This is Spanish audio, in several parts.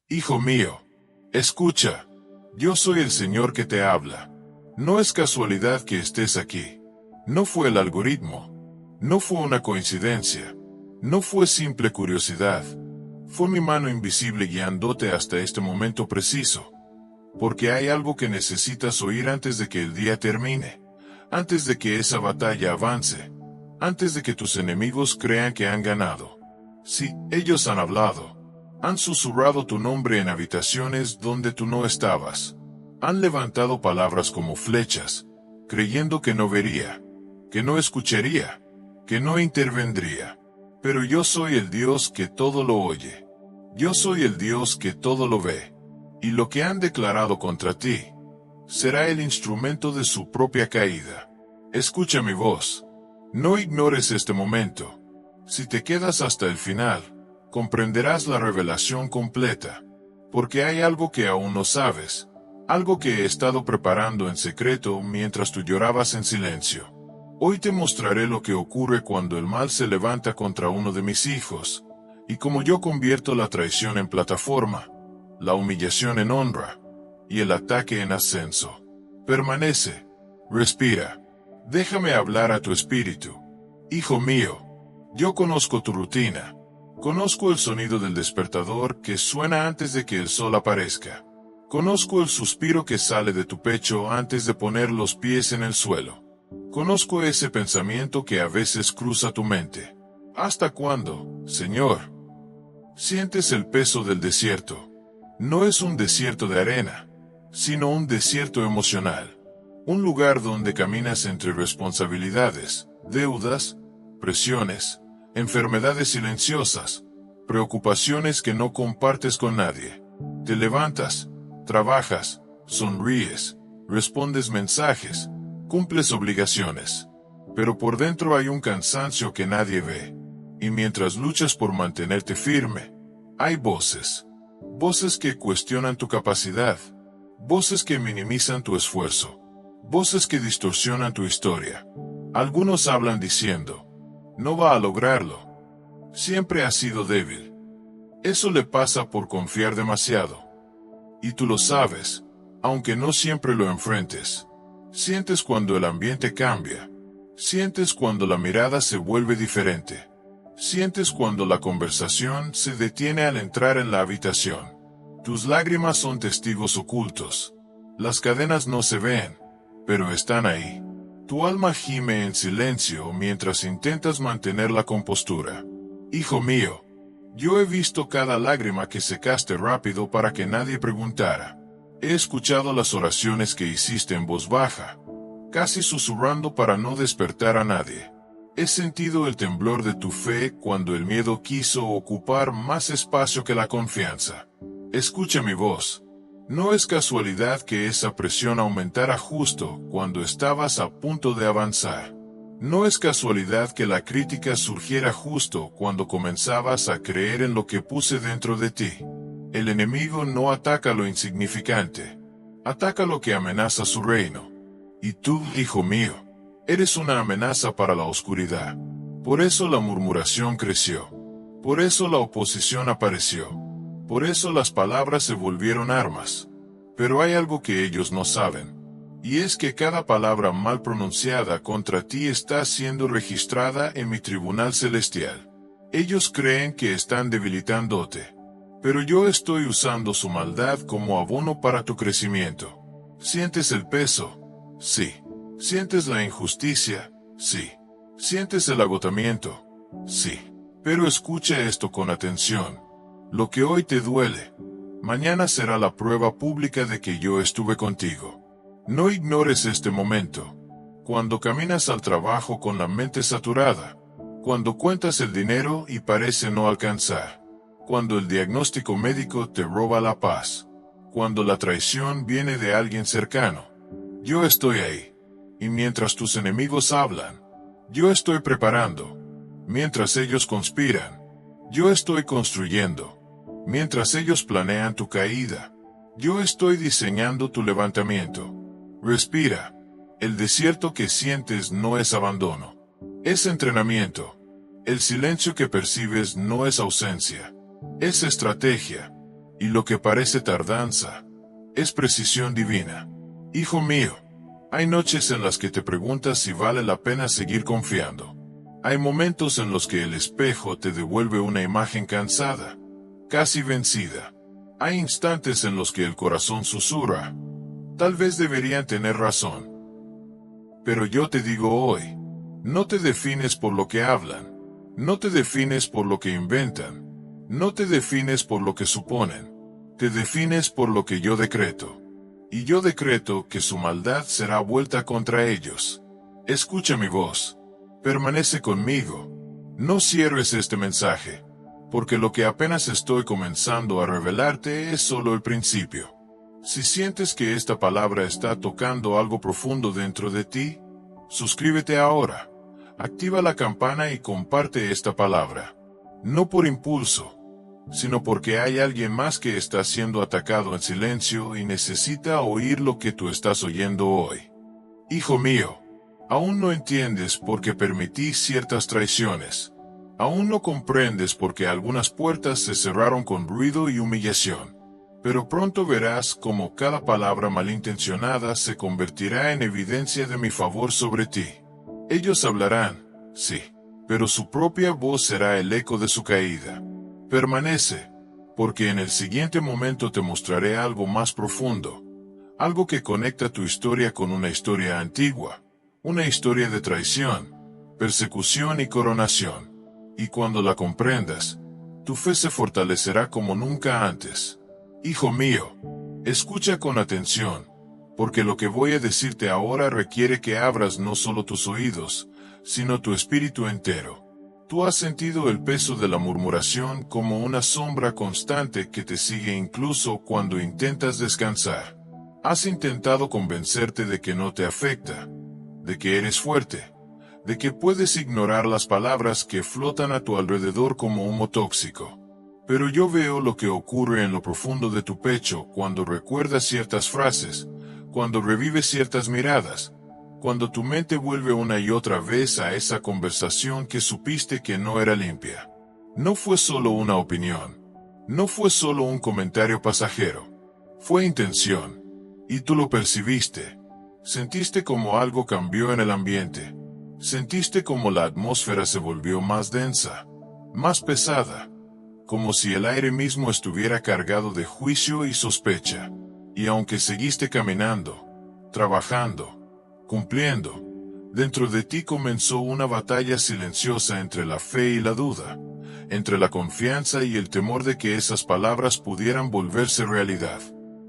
Hijo mío, escucha. Yo soy el Señor que te habla. No es casualidad que estés aquí. No fue el algoritmo. No fue una coincidencia. No fue simple curiosidad. Fue mi mano invisible guiándote hasta este momento preciso. Porque hay algo que necesitas oír antes de que el día termine. Antes de que esa batalla avance. Antes de que tus enemigos crean que han ganado. Sí, ellos han hablado. Han susurrado tu nombre en habitaciones donde tú no estabas. Han levantado palabras como flechas, creyendo que no vería, que no escucharía, que no intervendría. Pero yo soy el Dios que todo lo oye. Yo soy el Dios que todo lo ve. Y lo que han declarado contra ti será el instrumento de su propia caída. Escucha mi voz. No ignores este momento. Si te quedas hasta el final, comprenderás la revelación completa. Porque hay algo que aún no sabes. Algo que he estado preparando en secreto mientras tú llorabas en silencio. Hoy te mostraré lo que ocurre cuando el mal se levanta contra uno de mis hijos, y cómo yo convierto la traición en plataforma, la humillación en honra, y el ataque en ascenso. Permanece, respira, déjame hablar a tu espíritu. Hijo mío, yo conozco tu rutina, conozco el sonido del despertador que suena antes de que el sol aparezca. Conozco el suspiro que sale de tu pecho antes de poner los pies en el suelo. Conozco ese pensamiento que a veces cruza tu mente. ¿Hasta cuándo, Señor? Sientes el peso del desierto. No es un desierto de arena, sino un desierto emocional. Un lugar donde caminas entre responsabilidades, deudas, presiones, enfermedades silenciosas, preocupaciones que no compartes con nadie. Te levantas, trabajas, sonríes, respondes mensajes, cumples obligaciones. Pero por dentro hay un cansancio que nadie ve. Y mientras luchas por mantenerte firme, hay voces. Voces que cuestionan tu capacidad. Voces que minimizan tu esfuerzo. Voces que distorsionan tu historia. Algunos hablan diciendo, no va a lograrlo. Siempre ha sido débil. Eso le pasa por confiar demasiado. Y tú lo sabes, aunque no siempre lo enfrentes. Sientes cuando el ambiente cambia. Sientes cuando la mirada se vuelve diferente. Sientes cuando la conversación se detiene al entrar en la habitación. Tus lágrimas son testigos ocultos. Las cadenas no se ven, pero están ahí. Tu alma gime en silencio mientras intentas mantener la compostura. Hijo mío, yo he visto cada lágrima que secaste rápido para que nadie preguntara. He escuchado las oraciones que hiciste en voz baja, casi susurrando para no despertar a nadie. He sentido el temblor de tu fe cuando el miedo quiso ocupar más espacio que la confianza. Escucha mi voz. No es casualidad que esa presión aumentara justo cuando estabas a punto de avanzar. No es casualidad que la crítica surgiera justo cuando comenzabas a creer en lo que puse dentro de ti. El enemigo no ataca lo insignificante, ataca lo que amenaza su reino. Y tú, hijo mío, eres una amenaza para la oscuridad. Por eso la murmuración creció. Por eso la oposición apareció. Por eso las palabras se volvieron armas. Pero hay algo que ellos no saben. Y es que cada palabra mal pronunciada contra ti está siendo registrada en mi tribunal celestial. Ellos creen que están debilitándote. Pero yo estoy usando su maldad como abono para tu crecimiento. ¿Sientes el peso? Sí. ¿Sientes la injusticia? Sí. ¿Sientes el agotamiento? Sí. Pero escucha esto con atención. Lo que hoy te duele, mañana será la prueba pública de que yo estuve contigo. No ignores este momento. Cuando caminas al trabajo con la mente saturada, cuando cuentas el dinero y parece no alcanzar, cuando el diagnóstico médico te roba la paz, cuando la traición viene de alguien cercano, yo estoy ahí. Y mientras tus enemigos hablan, yo estoy preparando. Mientras ellos conspiran, yo estoy construyendo. Mientras ellos planean tu caída, yo estoy diseñando tu levantamiento. Respira. El desierto que sientes no es abandono. Es entrenamiento. El silencio que percibes no es ausencia. Es estrategia. Y lo que parece tardanza, es precisión divina. Hijo mío, hay noches en las que te preguntas si vale la pena seguir confiando. Hay momentos en los que el espejo te devuelve una imagen cansada, casi vencida. Hay instantes en los que el corazón susurra, tal vez deberían tener razón. Pero yo te digo hoy, no te defines por lo que hablan, no te defines por lo que inventan, no te defines por lo que suponen, te defines por lo que yo decreto. Y yo decreto que su maldad será vuelta contra ellos. Escucha mi voz, permanece conmigo, no cierres este mensaje, porque lo que apenas estoy comenzando a revelarte es solo el principio. Si sientes que esta palabra está tocando algo profundo dentro de ti, suscríbete ahora, activa la campana y comparte esta palabra. No por impulso, sino porque hay alguien más que está siendo atacado en silencio y necesita oír lo que tú estás oyendo hoy. Hijo mío, aún no entiendes por qué permití ciertas traiciones. Aún no comprendes por qué algunas puertas se cerraron con ruido y humillación. Pero pronto verás cómo cada palabra malintencionada se convertirá en evidencia de mi favor sobre ti. Ellos hablarán, sí, pero su propia voz será el eco de su caída. Permanece, porque en el siguiente momento te mostraré algo más profundo, algo que conecta tu historia con una historia antigua, una historia de traición, persecución y coronación. Y cuando la comprendas, tu fe se fortalecerá como nunca antes. Hijo mío, escucha con atención, porque lo que voy a decirte ahora requiere que abras no solo tus oídos, sino tu espíritu entero. Tú has sentido el peso de la murmuración como una sombra constante que te sigue incluso cuando intentas descansar. Has intentado convencerte de que no te afecta, de que eres fuerte, de que puedes ignorar las palabras que flotan a tu alrededor como humo tóxico. Pero yo veo lo que ocurre en lo profundo de tu pecho cuando recuerdas ciertas frases, cuando revives ciertas miradas, cuando tu mente vuelve una y otra vez a esa conversación que supiste que no era limpia. No fue solo una opinión, no fue solo un comentario pasajero, fue intención, y tú lo percibiste. Sentiste como algo cambió en el ambiente, sentiste como la atmósfera se volvió más densa, más pesada, como si el aire mismo estuviera cargado de juicio y sospecha. Y aunque seguiste caminando, trabajando, cumpliendo, dentro de ti comenzó una batalla silenciosa entre la fe y la duda, entre la confianza y el temor de que esas palabras pudieran volverse realidad.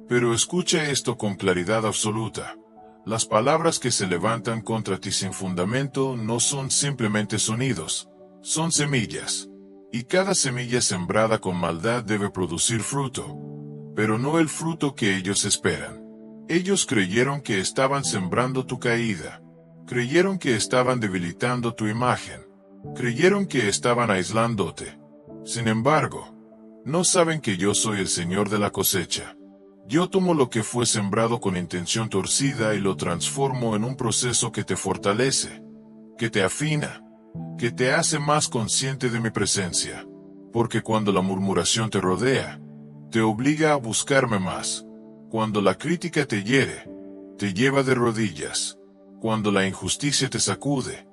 Pero escucha esto con claridad absoluta. Las palabras que se levantan contra ti sin fundamento no son simplemente sonidos, son semillas. Y cada semilla sembrada con maldad debe producir fruto, pero no el fruto que ellos esperan. Ellos creyeron que estaban sembrando tu caída, creyeron que estaban debilitando tu imagen, creyeron que estaban aislándote. Sin embargo, no saben que yo soy el Señor de la cosecha. Yo tomo lo que fue sembrado con intención torcida y lo transformo en un proceso que te fortalece, que te afina, que te hace más consciente de mi presencia. Porque cuando la murmuración te rodea, te obliga a buscarme más. Cuando la crítica te hiere, te lleva de rodillas. Cuando la injusticia te sacude,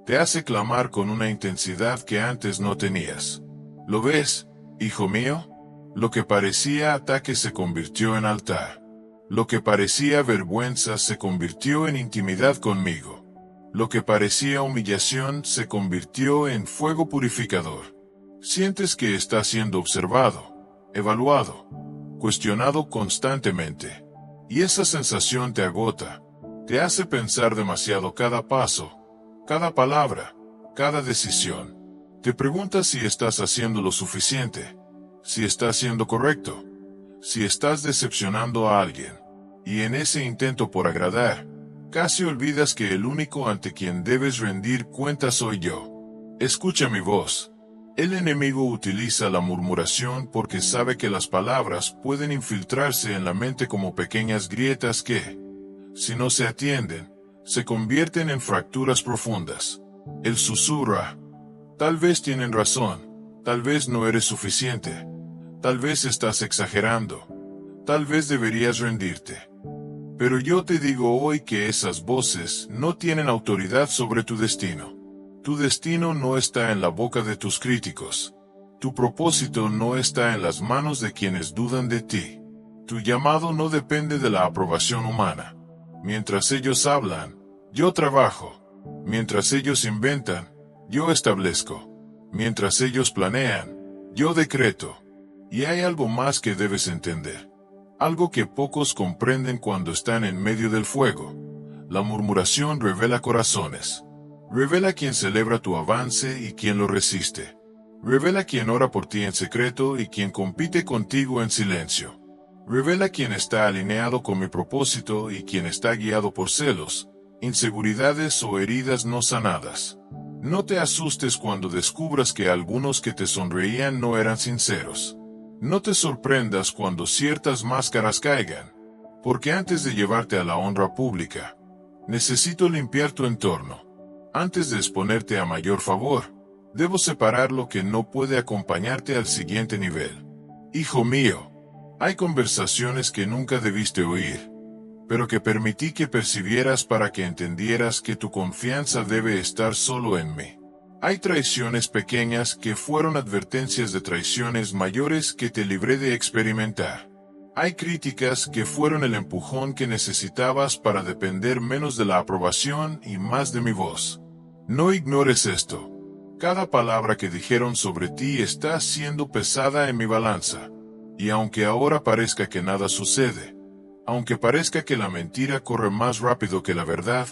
te hace clamar con una intensidad que antes no tenías. ¿Lo ves, hijo mío? Lo que parecía ataque se convirtió en altar. Lo que parecía vergüenza se convirtió en intimidad conmigo. Lo que parecía humillación se convirtió en fuego purificador. Sientes que estás siendo observado, evaluado, cuestionado constantemente. Y esa sensación te agota, te hace pensar demasiado cada paso, cada palabra, cada decisión. Te preguntas si estás haciendo lo suficiente, si estás siendo correcto, si estás decepcionando a alguien. Y en ese intento por agradar, casi olvidas que el único ante quien debes rendir cuentas soy yo. Escucha mi voz. El enemigo utiliza la murmuración porque sabe que las palabras pueden infiltrarse en la mente como pequeñas grietas que, si no se atienden, se convierten en fracturas profundas. Él susurra: tal vez tienen razón, tal vez no eres suficiente, Tal vez estás exagerando. Tal vez deberías rendirte. Pero yo te digo hoy que esas voces no tienen autoridad sobre tu destino. Tu destino no está en la boca de tus críticos. Tu propósito no está en las manos de quienes dudan de ti. Tu llamado no depende de la aprobación humana. Mientras ellos hablan, yo trabajo. Mientras ellos inventan, yo establezco. Mientras ellos planean, yo decreto. Y hay algo más que debes entender. Algo que pocos comprenden cuando están en medio del fuego. La murmuración revela corazones. Revela quien celebra tu avance y quien lo resiste. Revela quien ora por ti en secreto y quien compite contigo en silencio. Revela quien está alineado con mi propósito y quien está guiado por celos, inseguridades o heridas no sanadas. No te asustes cuando descubras que algunos que te sonreían no eran sinceros. No te sorprendas cuando ciertas máscaras caigan, porque antes de llevarte a la honra pública, necesito limpiar tu entorno. Antes de exponerte a mayor favor, debo separar lo que no puede acompañarte al siguiente nivel. Hijo mío, hay conversaciones que nunca debiste oír, pero que permití que percibieras para que entendieras que tu confianza debe estar solo en mí. Hay traiciones pequeñas que fueron advertencias de traiciones mayores que te libré de experimentar. Hay críticas que fueron el empujón que necesitabas para depender menos de la aprobación y más de mi voz. No ignores esto. Cada palabra que dijeron sobre ti está siendo pesada en mi balanza. Y aunque ahora parezca que nada sucede, aunque parezca que la mentira corre más rápido que la verdad,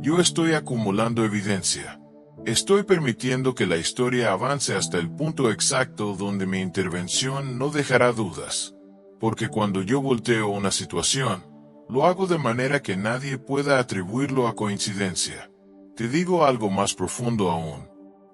yo estoy acumulando evidencia. Estoy permitiendo que la historia avance hasta el punto exacto donde mi intervención no dejará dudas. Porque cuando yo volteo una situación, lo hago de manera que nadie pueda atribuirlo a coincidencia. Te digo algo más profundo aún.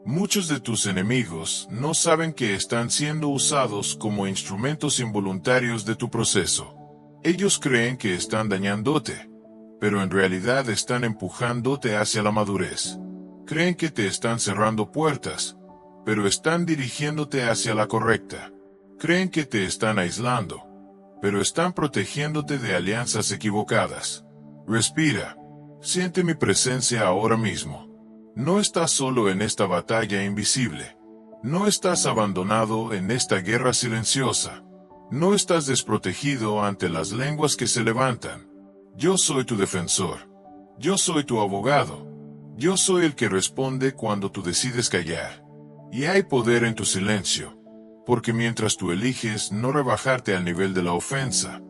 Muchos de tus enemigos no saben que están siendo usados como instrumentos involuntarios de tu proceso. Ellos creen que están dañándote, pero en realidad están empujándote hacia la madurez. Creen que te están cerrando puertas, pero están dirigiéndote hacia la correcta. Creen que te están aislando, pero están protegiéndote de alianzas equivocadas. Respira. Siente mi presencia ahora mismo. No estás solo en esta batalla invisible. No estás abandonado en esta guerra silenciosa. No estás desprotegido ante las lenguas que se levantan. Yo soy tu defensor. Yo soy tu abogado. Yo soy el que responde cuando tú decides callar. Y hay poder en tu silencio. Porque mientras tú eliges no rebajarte al nivel de la ofensa,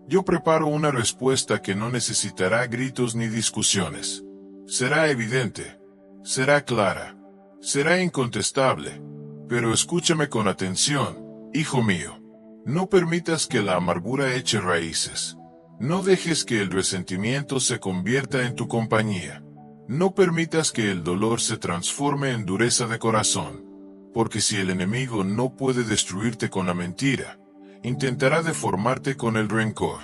yo preparo una respuesta que no necesitará gritos ni discusiones. Será evidente. Será clara. Será incontestable. Pero escúchame con atención, hijo mío. No permitas que la amargura eche raíces. No dejes que el resentimiento se convierta en tu compañía. No permitas que el dolor se transforme en dureza de corazón. Porque si el enemigo no puede destruirte con la mentira, intentará deformarte con el rencor.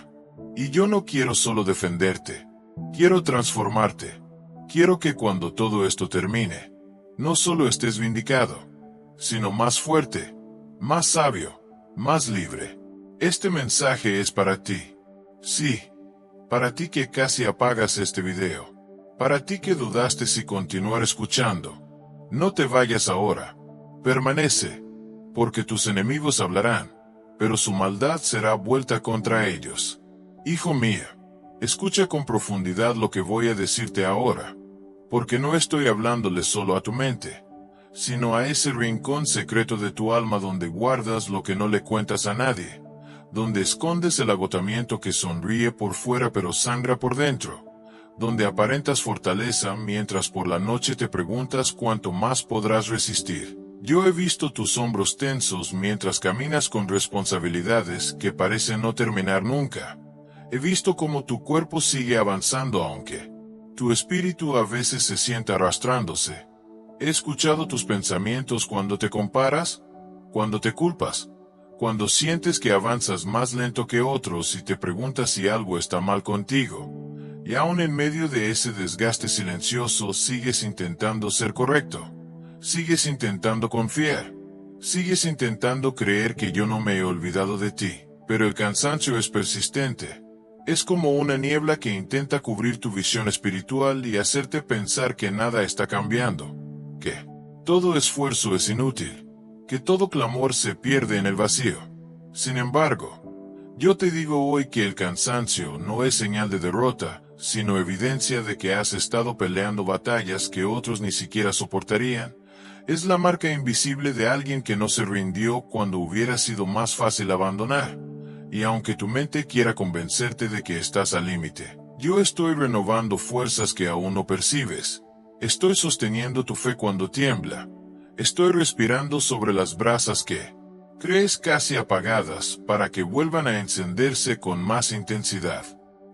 Y yo no quiero solo defenderte. Quiero transformarte. Quiero que cuando todo esto termine, no solo estés vindicado, sino más fuerte, más sabio, más libre. Este mensaje es para ti. Sí, para ti que casi apagas este video. Para ti que dudaste si continuar escuchando. No te vayas ahora. Permanece, porque tus enemigos hablarán, pero su maldad será vuelta contra ellos. Hijo mío, escucha con profundidad lo que voy a decirte ahora, porque no estoy hablándole solo a tu mente, sino a ese rincón secreto de tu alma donde guardas lo que no le cuentas a nadie, donde escondes el agotamiento que sonríe por fuera pero sangra por dentro, donde aparentas fortaleza mientras por la noche te preguntas cuánto más podrás resistir. Yo he visto tus hombros tensos mientras caminas con responsabilidades que parecen no terminar nunca. He visto cómo tu cuerpo sigue avanzando aunque tu espíritu a veces se sienta arrastrándose. He escuchado tus pensamientos cuando te comparas, cuando te culpas, cuando sientes que avanzas más lento que otros y te preguntas si algo está mal contigo. Y aún en medio de ese desgaste silencioso sigues intentando ser correcto. Sigues intentando confiar. Sigues intentando creer que yo no me he olvidado de ti, pero el cansancio es persistente. Es como una niebla que intenta cubrir tu visión espiritual y hacerte pensar que nada está cambiando, que todo esfuerzo es inútil, que todo clamor se pierde en el vacío. Sin embargo, yo te digo hoy que el cansancio no es señal de derrota, sino evidencia de que has estado peleando batallas que otros ni siquiera soportarían. Es la marca invisible de alguien que no se rindió cuando hubiera sido más fácil abandonar. Y aunque tu mente quiera convencerte de que estás al límite, yo estoy renovando fuerzas que aún no percibes. Estoy sosteniendo tu fe cuando tiembla. Estoy respirando sobre las brasas que crees casi apagadas para que vuelvan a encenderse con más intensidad.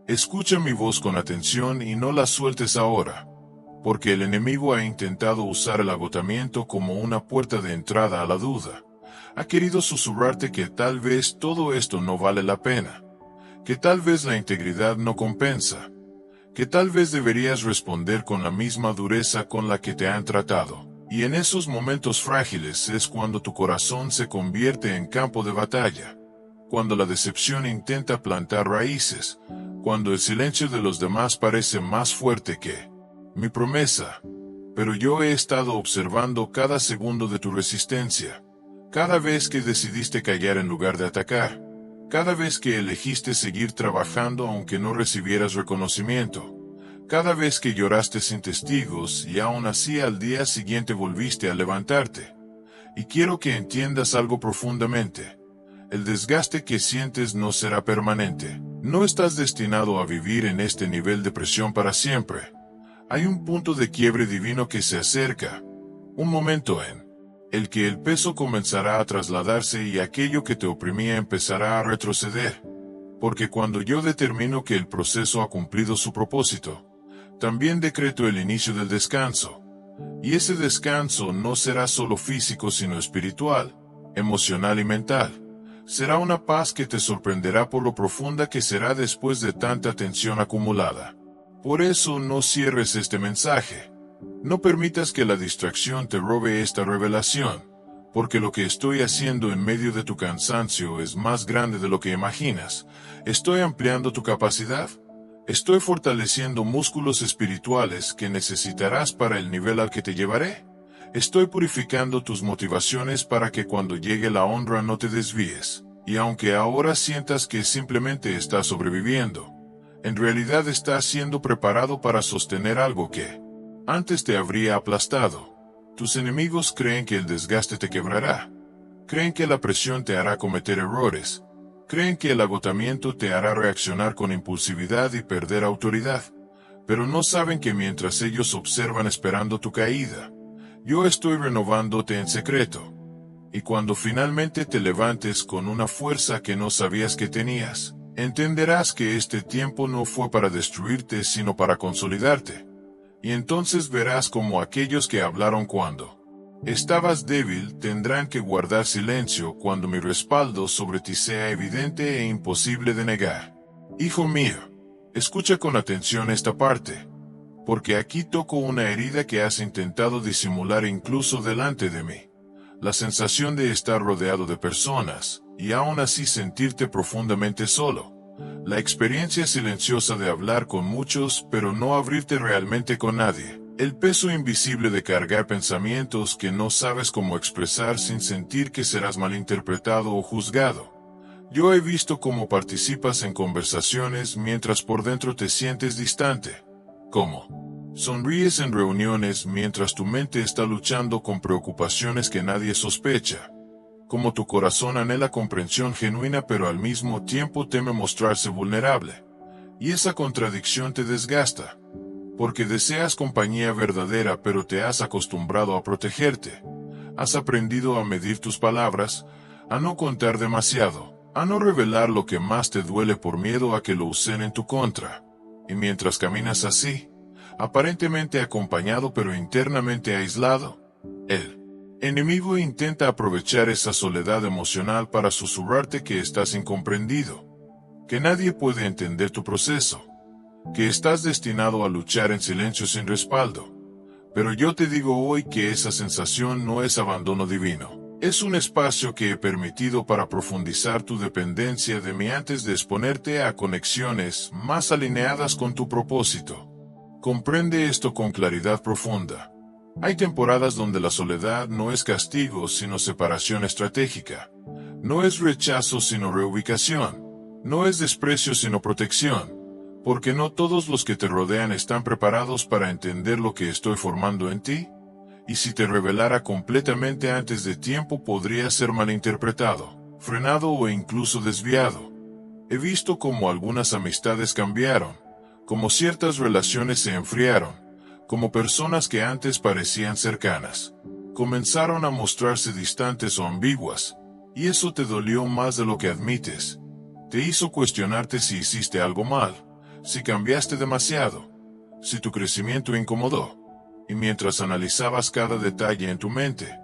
Escucha mi voz con atención y no la sueltes ahora, porque el enemigo ha intentado usar el agotamiento como una puerta de entrada a la duda. Ha querido susurrarte que tal vez todo esto no vale la pena, que tal vez la integridad no compensa, que tal vez deberías responder con la misma dureza con la que te han tratado. Y en esos momentos frágiles es cuando tu corazón se convierte en campo de batalla, cuando la decepción intenta plantar raíces, cuando el silencio de los demás parece más fuerte que mi promesa. Pero yo he estado observando cada segundo de tu resistencia, cada vez que decidiste callar en lugar de atacar, cada vez que elegiste seguir trabajando aunque no recibieras reconocimiento, cada vez que lloraste sin testigos y aún así al día siguiente volviste a levantarte. Y quiero que entiendas algo profundamente. El desgaste que sientes no será permanente. No estás destinado a vivir en este nivel de presión para siempre. Hay un punto de quiebre divino que se acerca, un momento en el que el peso comenzará a trasladarse y aquello que te oprimía empezará a retroceder. Porque cuando yo determino que el proceso ha cumplido su propósito, también decreto el inicio del descanso. Y ese descanso no será solo físico sino espiritual, emocional y mental. Será una paz que te sorprenderá por lo profunda que será después de tanta tensión acumulada. Por eso no cierres este mensaje. No permitas que la distracción te robe esta revelación, porque lo que estoy haciendo en medio de tu cansancio es más grande de lo que imaginas. Estoy ampliando tu capacidad. Estoy fortaleciendo músculos espirituales que necesitarás para el nivel al que te llevaré. Estoy purificando tus motivaciones para que cuando llegue la honra no te desvíes. Y aunque ahora sientas que simplemente estás sobreviviendo, en realidad estás siendo preparado para sostener algo que antes te habría aplastado. Tus enemigos creen que el desgaste te quebrará. Creen que la presión te hará cometer errores. Creen que el agotamiento te hará reaccionar con impulsividad y perder autoridad. Pero no saben que mientras ellos observan esperando tu caída, yo estoy renovándote en secreto. Y cuando finalmente te levantes con una fuerza que no sabías que tenías, entenderás que este tiempo no fue para destruirte sino para consolidarte. Y entonces verás como aquellos que hablaron cuando estabas débil tendrán que guardar silencio cuando mi respaldo sobre ti sea evidente e imposible de negar. Hijo mío, escucha con atención esta parte, porque aquí toco una herida que has intentado disimular incluso delante de mí. La sensación de estar rodeado de personas, y aún así sentirte profundamente solo. La experiencia silenciosa de hablar con muchos pero no abrirte realmente con nadie. El peso invisible de cargar pensamientos que no sabes cómo expresar sin sentir que serás malinterpretado o juzgado. Yo he visto cómo participas en conversaciones mientras por dentro te sientes distante. Cómo sonríes en reuniones mientras tu mente está luchando con preocupaciones que nadie sospecha. Como tu corazón anhela comprensión genuina pero al mismo tiempo teme mostrarse vulnerable. Y esa contradicción te desgasta. Porque deseas compañía verdadera pero te has acostumbrado a protegerte. Has aprendido a medir tus palabras, a no contar demasiado, a no revelar lo que más te duele por miedo a que lo usen en tu contra. Y mientras caminas así, aparentemente acompañado pero internamente aislado, el enemigo intenta aprovechar esa soledad emocional para susurrarte que estás incomprendido, que nadie puede entender tu proceso, que estás destinado a luchar en silencio sin respaldo. Pero yo te digo hoy que esa sensación no es abandono divino, Es un espacio que he permitido para profundizar tu dependencia de mí antes de exponerte a conexiones más alineadas con tu propósito. Comprende esto con claridad profunda. Hay temporadas donde la soledad no es castigo, sino separación estratégica. No es rechazo, sino reubicación. No es desprecio, sino protección. Porque no todos los que te rodean están preparados para entender lo que estoy formando en ti. Y si te revelara completamente antes de tiempo, podría ser malinterpretado, frenado o incluso desviado. He visto cómo algunas amistades cambiaron, cómo ciertas relaciones se enfriaron, como personas que antes parecían cercanas comenzaron a mostrarse distantes o ambiguas, y eso te dolió más de lo que admites. Te hizo cuestionarte si hiciste algo mal, si cambiaste demasiado, si tu crecimiento incomodó. Y mientras analizabas cada detalle en tu mente,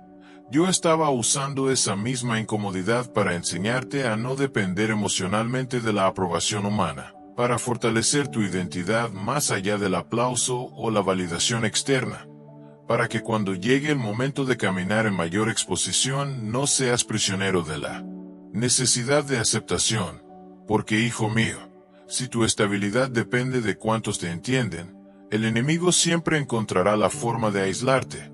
yo estaba usando esa misma incomodidad para enseñarte a no depender emocionalmente de la aprobación humana, para fortalecer tu identidad más allá del aplauso o la validación externa, para que cuando llegue el momento de caminar en mayor exposición no seas prisionero de la necesidad de aceptación. Porque, hijo mío, si tu estabilidad depende de cuántos te entienden, el enemigo siempre encontrará la forma de aislarte.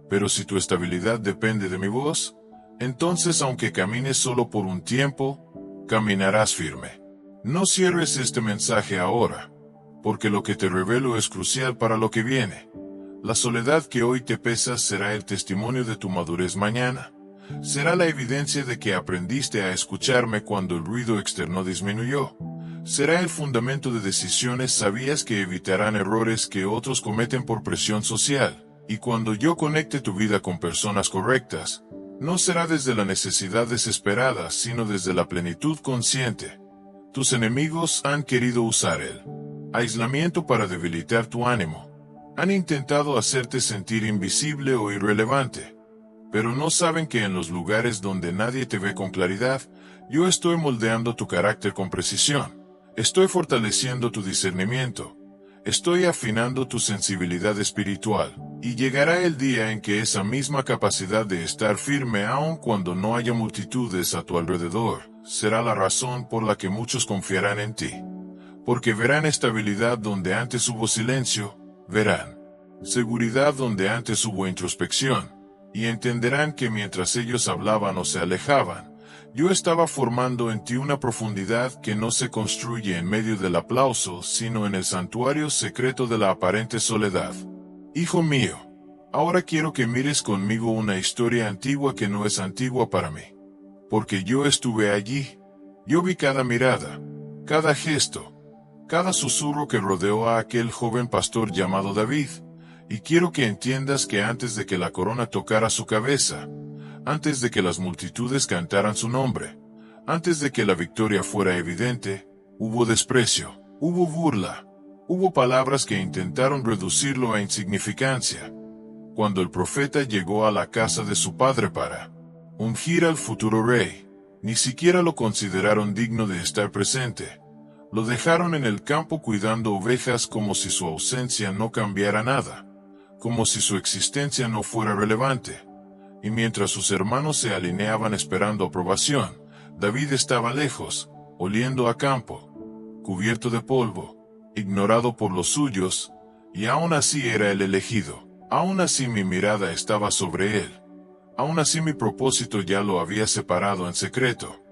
Pero si tu estabilidad depende de mi voz, entonces aunque camines solo por un tiempo, caminarás firme. No cierres este mensaje ahora, porque lo que te revelo es crucial para lo que viene. La soledad que hoy te pesa será el testimonio de tu madurez mañana. Será la evidencia de que aprendiste a escucharme cuando el ruido externo disminuyó. Será el fundamento de decisiones sabias que evitarán errores que otros cometen por presión social. Y cuando yo conecte tu vida con personas correctas, no será desde la necesidad desesperada, sino desde la plenitud consciente. Tus enemigos han querido usar el aislamiento para debilitar tu ánimo. Han intentado hacerte sentir invisible o irrelevante. Pero no saben que en los lugares donde nadie te ve con claridad, yo estoy moldeando tu carácter con precisión. Estoy fortaleciendo tu discernimiento. Estoy afinando tu sensibilidad espiritual. Y llegará el día en que esa misma capacidad de estar firme aun cuando no haya multitudes a tu alrededor, será la razón por la que muchos confiarán en ti. Porque verán estabilidad donde antes hubo silencio, verán seguridad donde antes hubo introspección, y entenderán que mientras ellos hablaban o se alejaban, yo estaba formando en ti una profundidad que no se construye en medio del aplauso, sino en el santuario secreto de la aparente soledad. Hijo mío, ahora quiero que mires conmigo una historia antigua que no es antigua para mí. Porque yo estuve allí. Yo vi cada mirada, cada gesto, cada susurro que rodeó a aquel joven pastor llamado David. Y quiero que entiendas que antes de que la corona tocara su cabeza, antes de que las multitudes cantaran su nombre, antes de que la victoria fuera evidente, hubo desprecio, hubo burla, hubo palabras que intentaron reducirlo a insignificancia. Cuando el profeta llegó a la casa de su padre para ungir al futuro rey, ni siquiera lo consideraron digno de estar presente. Lo dejaron en el campo cuidando ovejas como si su ausencia no cambiara nada, como si su existencia no fuera relevante. Y mientras sus hermanos se alineaban esperando aprobación, David estaba lejos, oliendo a campo, cubierto de polvo, ignorado por los suyos, y aún así era el elegido. Aún así mi mirada estaba sobre él. Aún así mi propósito ya lo había separado en secreto.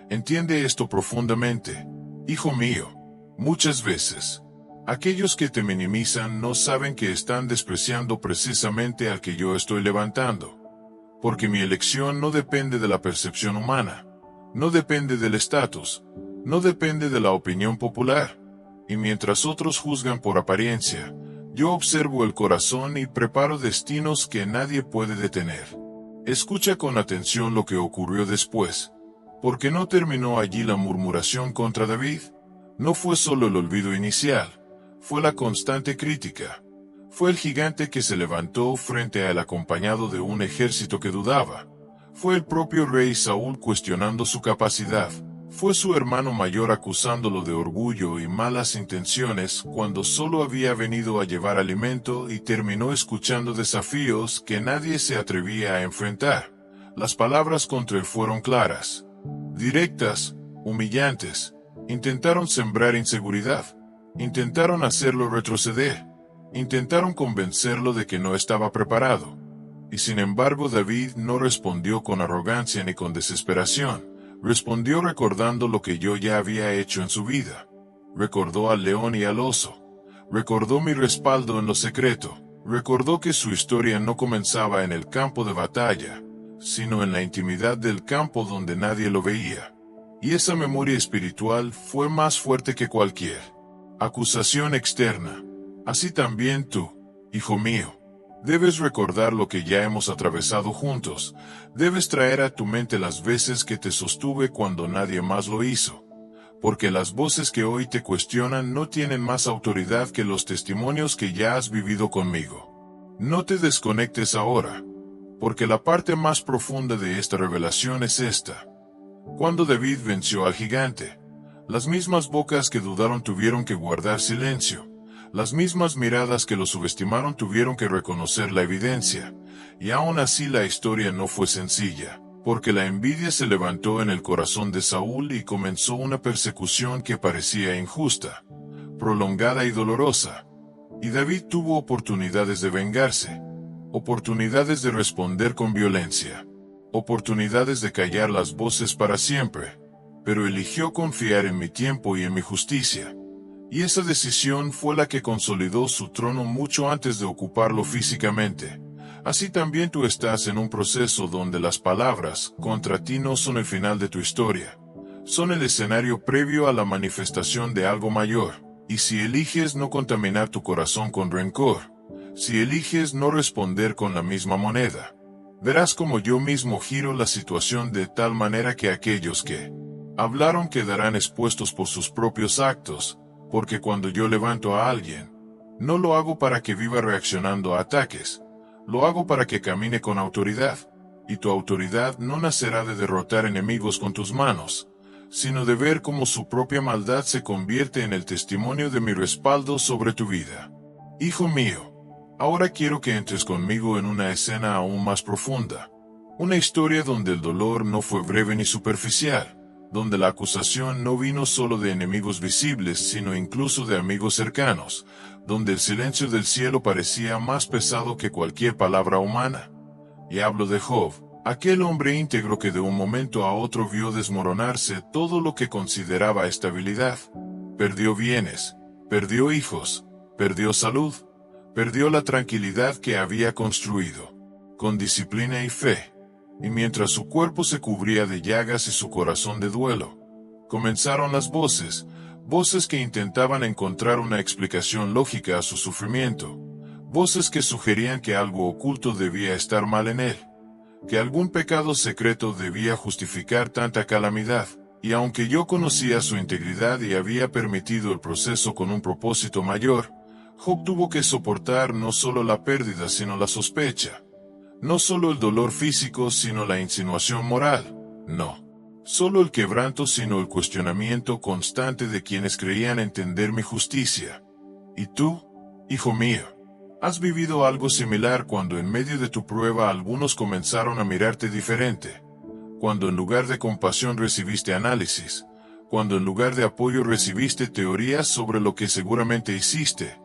Entiende esto profundamente, hijo mío. Muchas veces, aquellos que te minimizan no saben que están despreciando precisamente al que yo estoy levantando. Porque mi elección no depende de la percepción humana, no depende del estatus, no depende de la opinión popular. Y mientras otros juzgan por apariencia, yo observo el corazón y preparo destinos que nadie puede detener. Escucha con atención lo que ocurrió después, porque no terminó allí la murmuración contra David. No fue solo el olvido inicial, fue la constante crítica. Fue el gigante que se levantó frente a él acompañado de un ejército que dudaba. Fue el propio rey Saúl cuestionando su capacidad. Fue su hermano mayor acusándolo de orgullo y malas intenciones cuando solo había venido a llevar alimento y terminó escuchando desafíos que nadie se atrevía a enfrentar. Las palabras contra él fueron claras, directas, humillantes. Intentaron sembrar inseguridad. Intentaron hacerlo retroceder. Intentaron convencerlo de que no estaba preparado. Y sin embargo David no respondió con arrogancia ni con desesperación. Respondió recordando lo que yo ya había hecho en su vida. Recordó al león y al oso. Recordó mi respaldo en lo secreto. Recordó que su historia no comenzaba en el campo de batalla, sino en la intimidad del campo donde nadie lo veía. Y esa memoria espiritual fue más fuerte que cualquier acusación externa. Así también tú, hijo mío, debes recordar lo que ya hemos atravesado juntos. Debes traer a tu mente las veces que te sostuve cuando nadie más lo hizo. Porque las voces que hoy te cuestionan no tienen más autoridad que los testimonios que ya has vivido conmigo. No te desconectes ahora, porque la parte más profunda de esta revelación es esta. Cuando David venció al gigante, las mismas bocas que dudaron tuvieron que guardar silencio. Las mismas miradas que lo subestimaron tuvieron que reconocer la evidencia. Y aún así la historia no fue sencilla, porque la envidia se levantó en el corazón de Saúl y comenzó una persecución que parecía injusta, prolongada y dolorosa. Y David tuvo oportunidades de vengarse, oportunidades de responder con violencia, oportunidades de callar las voces para siempre, pero eligió confiar en mi tiempo y en mi justicia. Y esa decisión fue la que consolidó su trono mucho antes de ocuparlo físicamente. Así también tú estás en un proceso donde las palabras contra ti no son el final de tu historia. Son el escenario previo a la manifestación de algo mayor. Y si eliges no contaminar tu corazón con rencor, si eliges no responder con la misma moneda, verás como yo mismo giro la situación de tal manera que aquellos que hablaron quedarán expuestos por sus propios actos, porque cuando yo levanto a alguien, no lo hago para que viva reaccionando a ataques, lo hago para que camine con autoridad, y tu autoridad no nacerá de derrotar enemigos con tus manos, sino de ver cómo su propia maldad se convierte en el testimonio de mi respaldo sobre tu vida. Hijo mío, ahora quiero que entres conmigo en una escena aún más profunda, una historia donde el dolor no fue breve ni superficial, donde la acusación no vino solo de enemigos visibles sino incluso de amigos cercanos, donde el silencio del cielo parecía más pesado que cualquier palabra humana. Y hablo de Job, aquel hombre íntegro que de un momento a otro vio desmoronarse todo lo que consideraba estabilidad. Perdió bienes, perdió hijos, perdió salud, perdió la tranquilidad que había construido, con disciplina y fe. Y mientras su cuerpo se cubría de llagas y su corazón de duelo, comenzaron las voces, voces que intentaban encontrar una explicación lógica a su sufrimiento, voces que sugerían que algo oculto debía estar mal en él, que algún pecado secreto debía justificar tanta calamidad. Y aunque yo conocía su integridad y había permitido el proceso con un propósito mayor, Job tuvo que soportar no solo la pérdida sino la sospecha. No solo el dolor físico, sino la insinuación moral. No. Solo el quebranto, sino el cuestionamiento constante de quienes creían entender mi justicia. Y tú, hijo mío, has vivido algo similar cuando en medio de tu prueba algunos comenzaron a mirarte diferente. Cuando en lugar de compasión recibiste análisis. Cuando en lugar de apoyo recibiste teorías sobre lo que seguramente hiciste.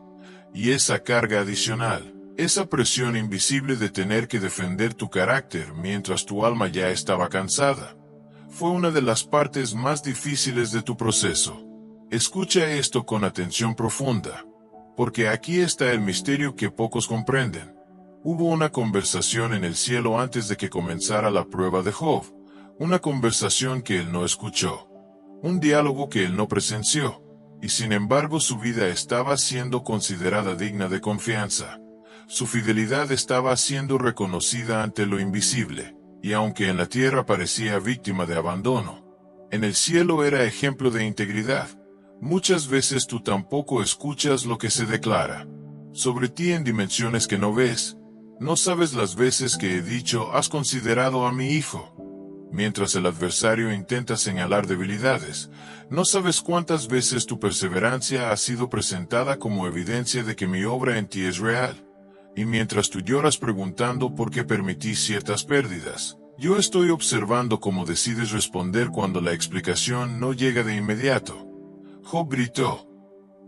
Y esa carga adicional. Esa presión invisible de tener que defender tu carácter mientras tu alma ya estaba cansada, fue una de las partes más difíciles de tu proceso. Escucha esto con atención profunda, porque aquí está el misterio que pocos comprenden. Hubo una conversación en el cielo antes de que comenzara la prueba de Job, una conversación que él no escuchó, un diálogo que él no presenció, y sin embargo su vida estaba siendo considerada digna de confianza. Su fidelidad estaba siendo reconocida ante lo invisible, y aunque en la tierra parecía víctima de abandono, en el cielo era ejemplo de integridad. Muchas veces tú tampoco escuchas lo que se declara sobre ti en dimensiones que no ves. No sabes las veces que he dicho, has considerado a mi hijo. Mientras el adversario intenta señalar debilidades, no sabes cuántas veces tu perseverancia ha sido presentada como evidencia de que mi obra en ti es real. Y mientras tú lloras preguntando por qué permití ciertas pérdidas, Yo estoy observando cómo decides responder cuando la explicación no llega de inmediato. Job gritó,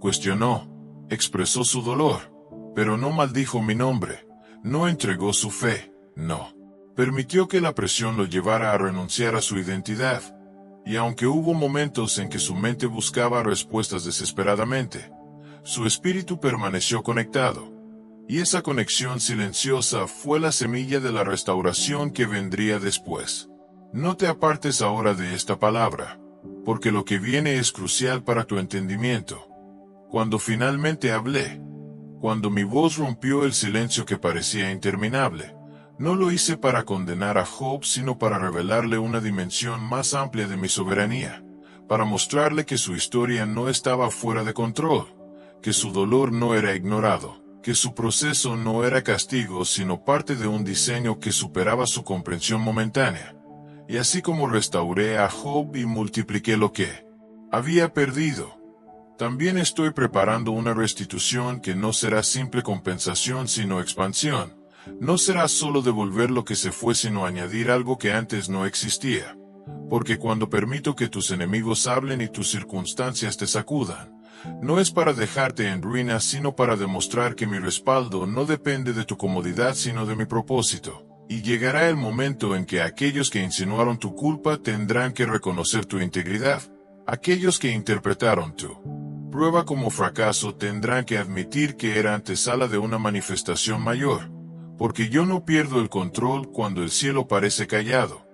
cuestionó, expresó su dolor, pero no maldijo mi nombre, no entregó su fe, no. Permitió que la presión lo llevara a renunciar a su identidad, y aunque hubo momentos en que su mente buscaba respuestas desesperadamente, su espíritu permaneció conectado. Y esa conexión silenciosa fue la semilla de la restauración que vendría después. No te apartes ahora de esta palabra, porque lo que viene es crucial para tu entendimiento. Cuando finalmente hablé, cuando mi voz rompió el silencio que parecía interminable, no lo hice para condenar a Job, sino para revelarle una dimensión más amplia de mi soberanía, para mostrarle que su historia no estaba fuera de control, que su dolor no era ignorado, que su proceso no era castigo, sino parte de un diseño que superaba su comprensión momentánea. Y así como restauré a Job y multipliqué lo que había perdido, también estoy preparando una restitución que no será simple compensación sino expansión. No será solo devolver lo que se fue sino añadir algo que antes no existía. Porque cuando permito que tus enemigos hablen y tus circunstancias te sacudan, no es para dejarte en ruinas sino para demostrar que mi respaldo no depende de tu comodidad sino de mi propósito. Y llegará el momento en que aquellos que insinuaron tu culpa tendrán que reconocer tu integridad. Aquellos que interpretaron tu prueba como fracaso tendrán que admitir que era antesala de una manifestación mayor. Porque yo no pierdo el control cuando el cielo parece callado.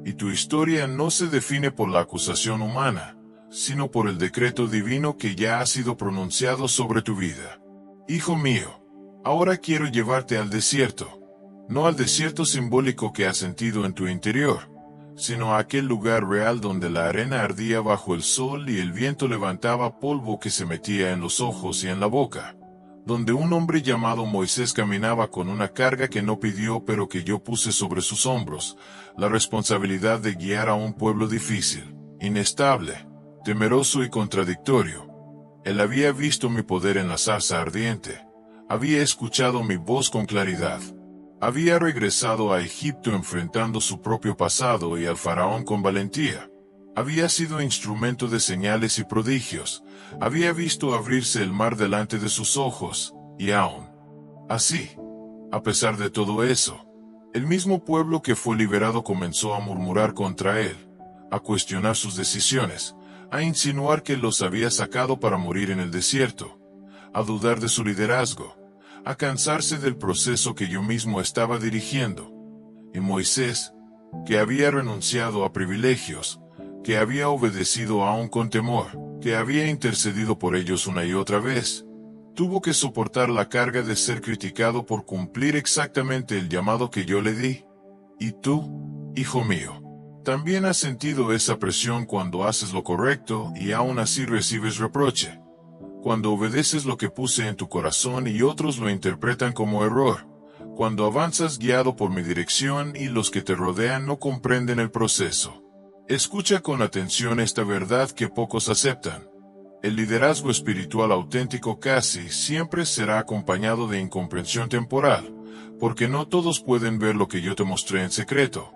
Y tu historia no se define por la acusación humana, sino por el decreto divino que ya ha sido pronunciado sobre tu vida. Hijo mío, ahora quiero llevarte al desierto. No al desierto simbólico que has sentido en tu interior, sino a aquel lugar real donde la arena ardía bajo el sol y el viento levantaba polvo que se metía en los ojos y en la boca. Donde un hombre llamado Moisés caminaba con una carga que no pidió pero que yo puse sobre sus hombros, la responsabilidad de guiar a un pueblo difícil, inestable, temeroso y contradictorio. Él había visto mi poder en la zarza ardiente, había escuchado mi voz con claridad, había regresado a Egipto enfrentando su propio pasado y al faraón con valentía. Había sido instrumento de señales y prodigios, había visto abrirse el mar delante de sus ojos, y aún así, a pesar de todo eso, el mismo pueblo que fue liberado comenzó a murmurar contra él, a cuestionar sus decisiones, a insinuar que los había sacado para morir en el desierto, a dudar de su liderazgo, a cansarse del proceso que yo mismo estaba dirigiendo. Y Moisés, que había renunciado a privilegios, que había obedecido aún con temor, que había intercedido por ellos una y otra vez, tuvo que soportar la carga de ser criticado por cumplir exactamente el llamado que yo le di. Y tú, hijo mío, también has sentido esa presión cuando haces lo correcto y aún así recibes reproche. Cuando obedeces lo que puse en tu corazón y otros lo interpretan como error. Cuando avanzas guiado por mi dirección y los que te rodean no comprenden el proceso. Escucha con atención esta verdad que pocos aceptan. El liderazgo espiritual auténtico casi siempre será acompañado de incomprensión temporal, porque no todos pueden ver lo que yo te mostré en secreto.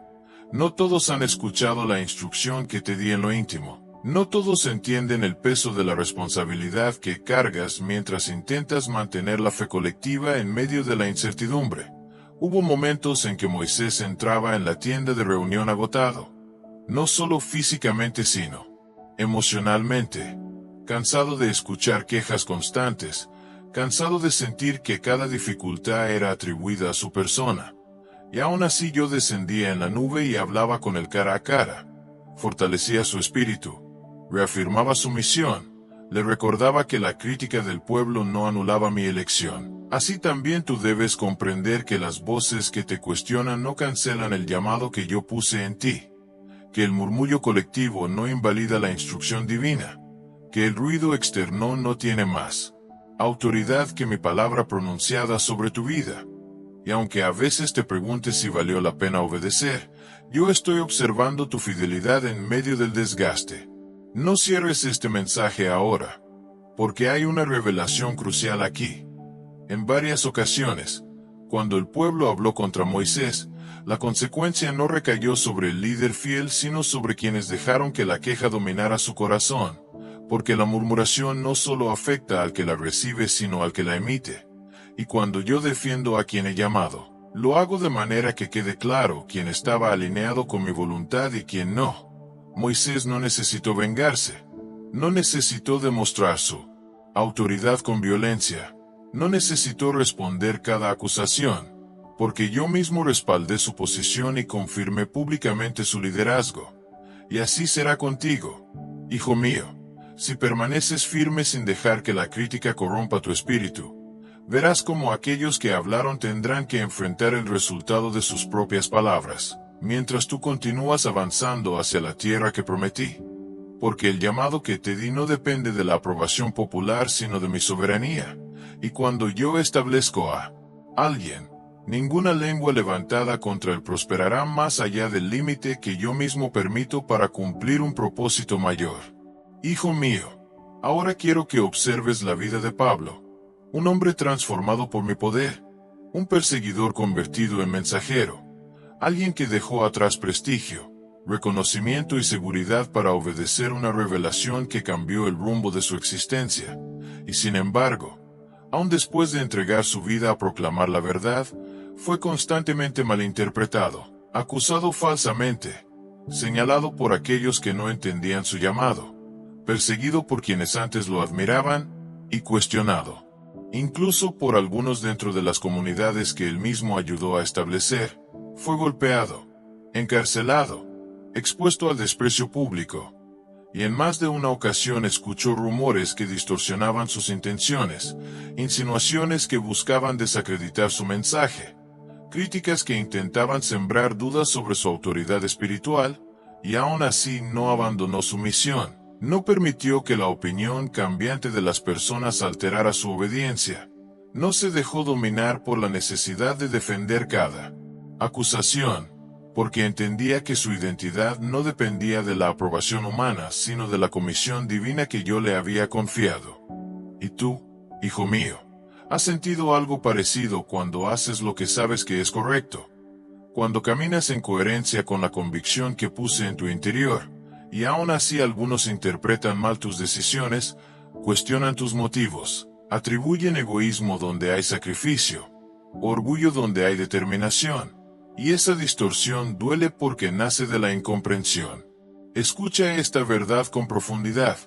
No todos han escuchado la instrucción que te di en lo íntimo. No todos entienden el peso de la responsabilidad que cargas mientras intentas mantener la fe colectiva en medio de la incertidumbre. Hubo momentos en que Moisés entraba en la tienda de reunión agotado. No solo físicamente sino emocionalmente, cansado de escuchar quejas constantes, cansado de sentir que cada dificultad era atribuida a su persona. Y aún así yo descendía en la nube y hablaba con él cara a cara, fortalecía su espíritu, reafirmaba su misión, le recordaba que la crítica del pueblo no anulaba mi elección. Así también tú debes comprender que las voces que te cuestionan no cancelan el llamado que yo puse en ti. Que el murmullo colectivo no invalida la instrucción divina, que el ruido externo no tiene más autoridad que mi palabra pronunciada sobre tu vida. Y aunque a veces te preguntes si valió la pena obedecer, yo estoy observando tu fidelidad en medio del desgaste. No cierres este mensaje ahora, porque hay una revelación crucial aquí. En varias ocasiones, cuando el pueblo habló contra Moisés, La consecuencia no recayó sobre el líder fiel, sino sobre quienes dejaron que la queja dominara su corazón, porque la murmuración no solo afecta al que la recibe, sino al que la emite. Y cuando yo defiendo a quien he llamado, lo hago de manera que quede claro quién estaba alineado con mi voluntad y quién no. Moisés no necesitó vengarse. No necesitó demostrar su autoridad con violencia. No necesitó responder cada acusación, porque yo mismo respaldé su posición y confirmé públicamente su liderazgo. Y así será contigo, hijo mío, si permaneces firme sin dejar que la crítica corrompa tu espíritu. Verás cómo aquellos que hablaron tendrán que enfrentar el resultado de sus propias palabras, mientras tú continúas avanzando hacia la tierra que prometí. Porque el llamado que te di no depende de la aprobación popular, sino de mi soberanía. Y cuando yo establezco a alguien, ninguna lengua levantada contra él prosperará más allá del límite que yo mismo permito para cumplir un propósito mayor. Hijo mío, ahora quiero que observes la vida de Pablo, un hombre transformado por mi poder, un perseguidor convertido en mensajero, alguien que dejó atrás prestigio, reconocimiento y seguridad para obedecer una revelación que cambió el rumbo de su existencia. Y sin embargo, aun después de entregar su vida a proclamar la verdad, fue constantemente malinterpretado, acusado falsamente, señalado por aquellos que no entendían su llamado, perseguido por quienes antes lo admiraban, y cuestionado, incluso por algunos dentro de las comunidades que él mismo ayudó a establecer. Fue golpeado, encarcelado, expuesto al desprecio público, y en más de una ocasión escuchó rumores que distorsionaban sus intenciones, insinuaciones que buscaban desacreditar su mensaje, críticas que intentaban sembrar dudas sobre su autoridad espiritual, y aún así no abandonó su misión. No permitió que la opinión cambiante de las personas alterara su obediencia. No se dejó dominar por la necesidad de defender cada acusación, porque entendía que su identidad no dependía de la aprobación humana, sino de la comisión divina que yo le había confiado. Y tú, hijo mío, ¿has sentido algo parecido cuando haces lo que sabes que es correcto? Cuando caminas en coherencia con la convicción que puse en tu interior, y aún así algunos interpretan mal tus decisiones, cuestionan tus motivos, atribuyen egoísmo donde hay sacrificio, orgullo donde hay determinación, y esa distorsión duele porque nace de la incomprensión. Escucha esta verdad con profundidad.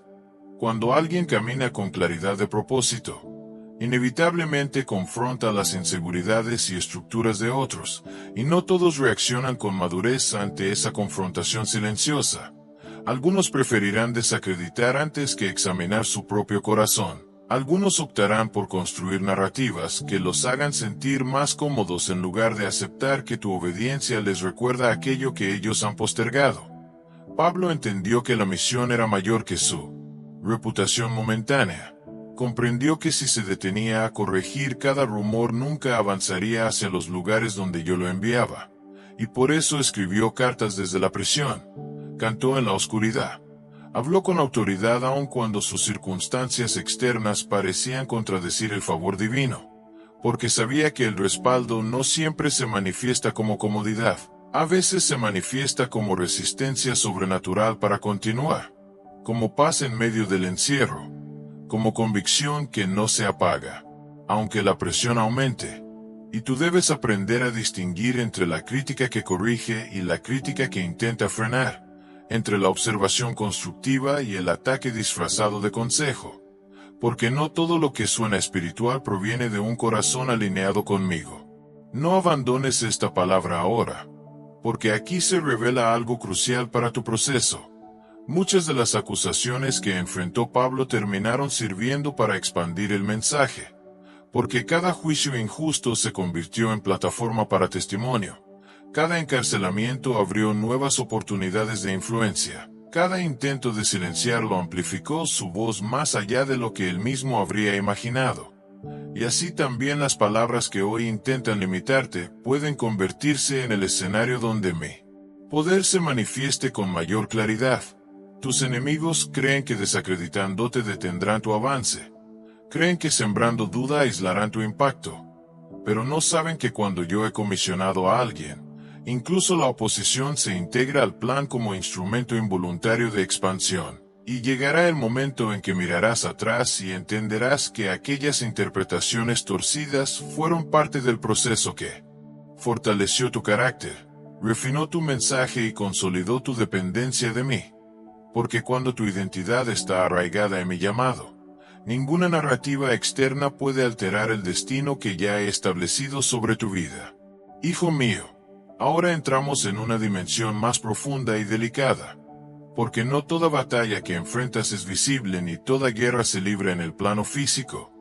Cuando alguien camina con claridad de propósito, inevitablemente confronta las inseguridades y estructuras de otros, y no todos reaccionan con madurez ante esa confrontación silenciosa. Algunos preferirán desacreditar antes que examinar su propio corazón. Algunos optarán por construir narrativas que los hagan sentir más cómodos en lugar de aceptar que tu obediencia les recuerda aquello que ellos han postergado. Pablo entendió que la misión era mayor que su reputación momentánea. Comprendió que si se detenía a corregir cada rumor nunca avanzaría hacia los lugares donde yo lo enviaba. Y por eso escribió cartas desde la prisión. Cantó en la oscuridad. Habló con autoridad aun cuando sus circunstancias externas parecían contradecir el favor divino, porque sabía que el respaldo no siempre se manifiesta como comodidad, a veces se manifiesta como resistencia sobrenatural para continuar, como paz en medio del encierro, como convicción que no se apaga, aunque la presión aumente. Y tú debes aprender a distinguir entre la crítica que corrige y la crítica que intenta frenar, entre la observación constructiva y el ataque disfrazado de consejo, porque no todo lo que suena espiritual proviene de un corazón alineado conmigo. No abandones esta palabra ahora, porque aquí se revela algo crucial para tu proceso. Muchas de las acusaciones que enfrentó Pablo terminaron sirviendo para expandir el mensaje, porque cada juicio injusto se convirtió en plataforma para testimonio. Cada encarcelamiento abrió nuevas oportunidades de influencia. Cada intento de silenciarlo amplificó su voz más allá de lo que él mismo habría imaginado. Y así también las palabras que hoy intentan limitarte pueden convertirse en el escenario donde mi poder se manifieste con mayor claridad. Tus enemigos creen que desacreditándote detendrán tu avance. Creen que sembrando duda aislarán tu impacto. Pero no saben que cuando yo he comisionado a alguien, Incluso la oposición se integra al plan como instrumento involuntario de expansión. Y llegará el momento en que mirarás atrás y entenderás que aquellas interpretaciones torcidas fueron parte del proceso que fortaleció tu carácter, refinó tu mensaje y consolidó tu dependencia de mí. Porque cuando tu identidad está arraigada en mi llamado, ninguna narrativa externa puede alterar el destino que ya he establecido sobre tu vida. Hijo mío, ahora entramos en una dimensión más profunda y delicada. Porque no toda batalla que enfrentas es visible ni toda guerra se libra en el plano físico.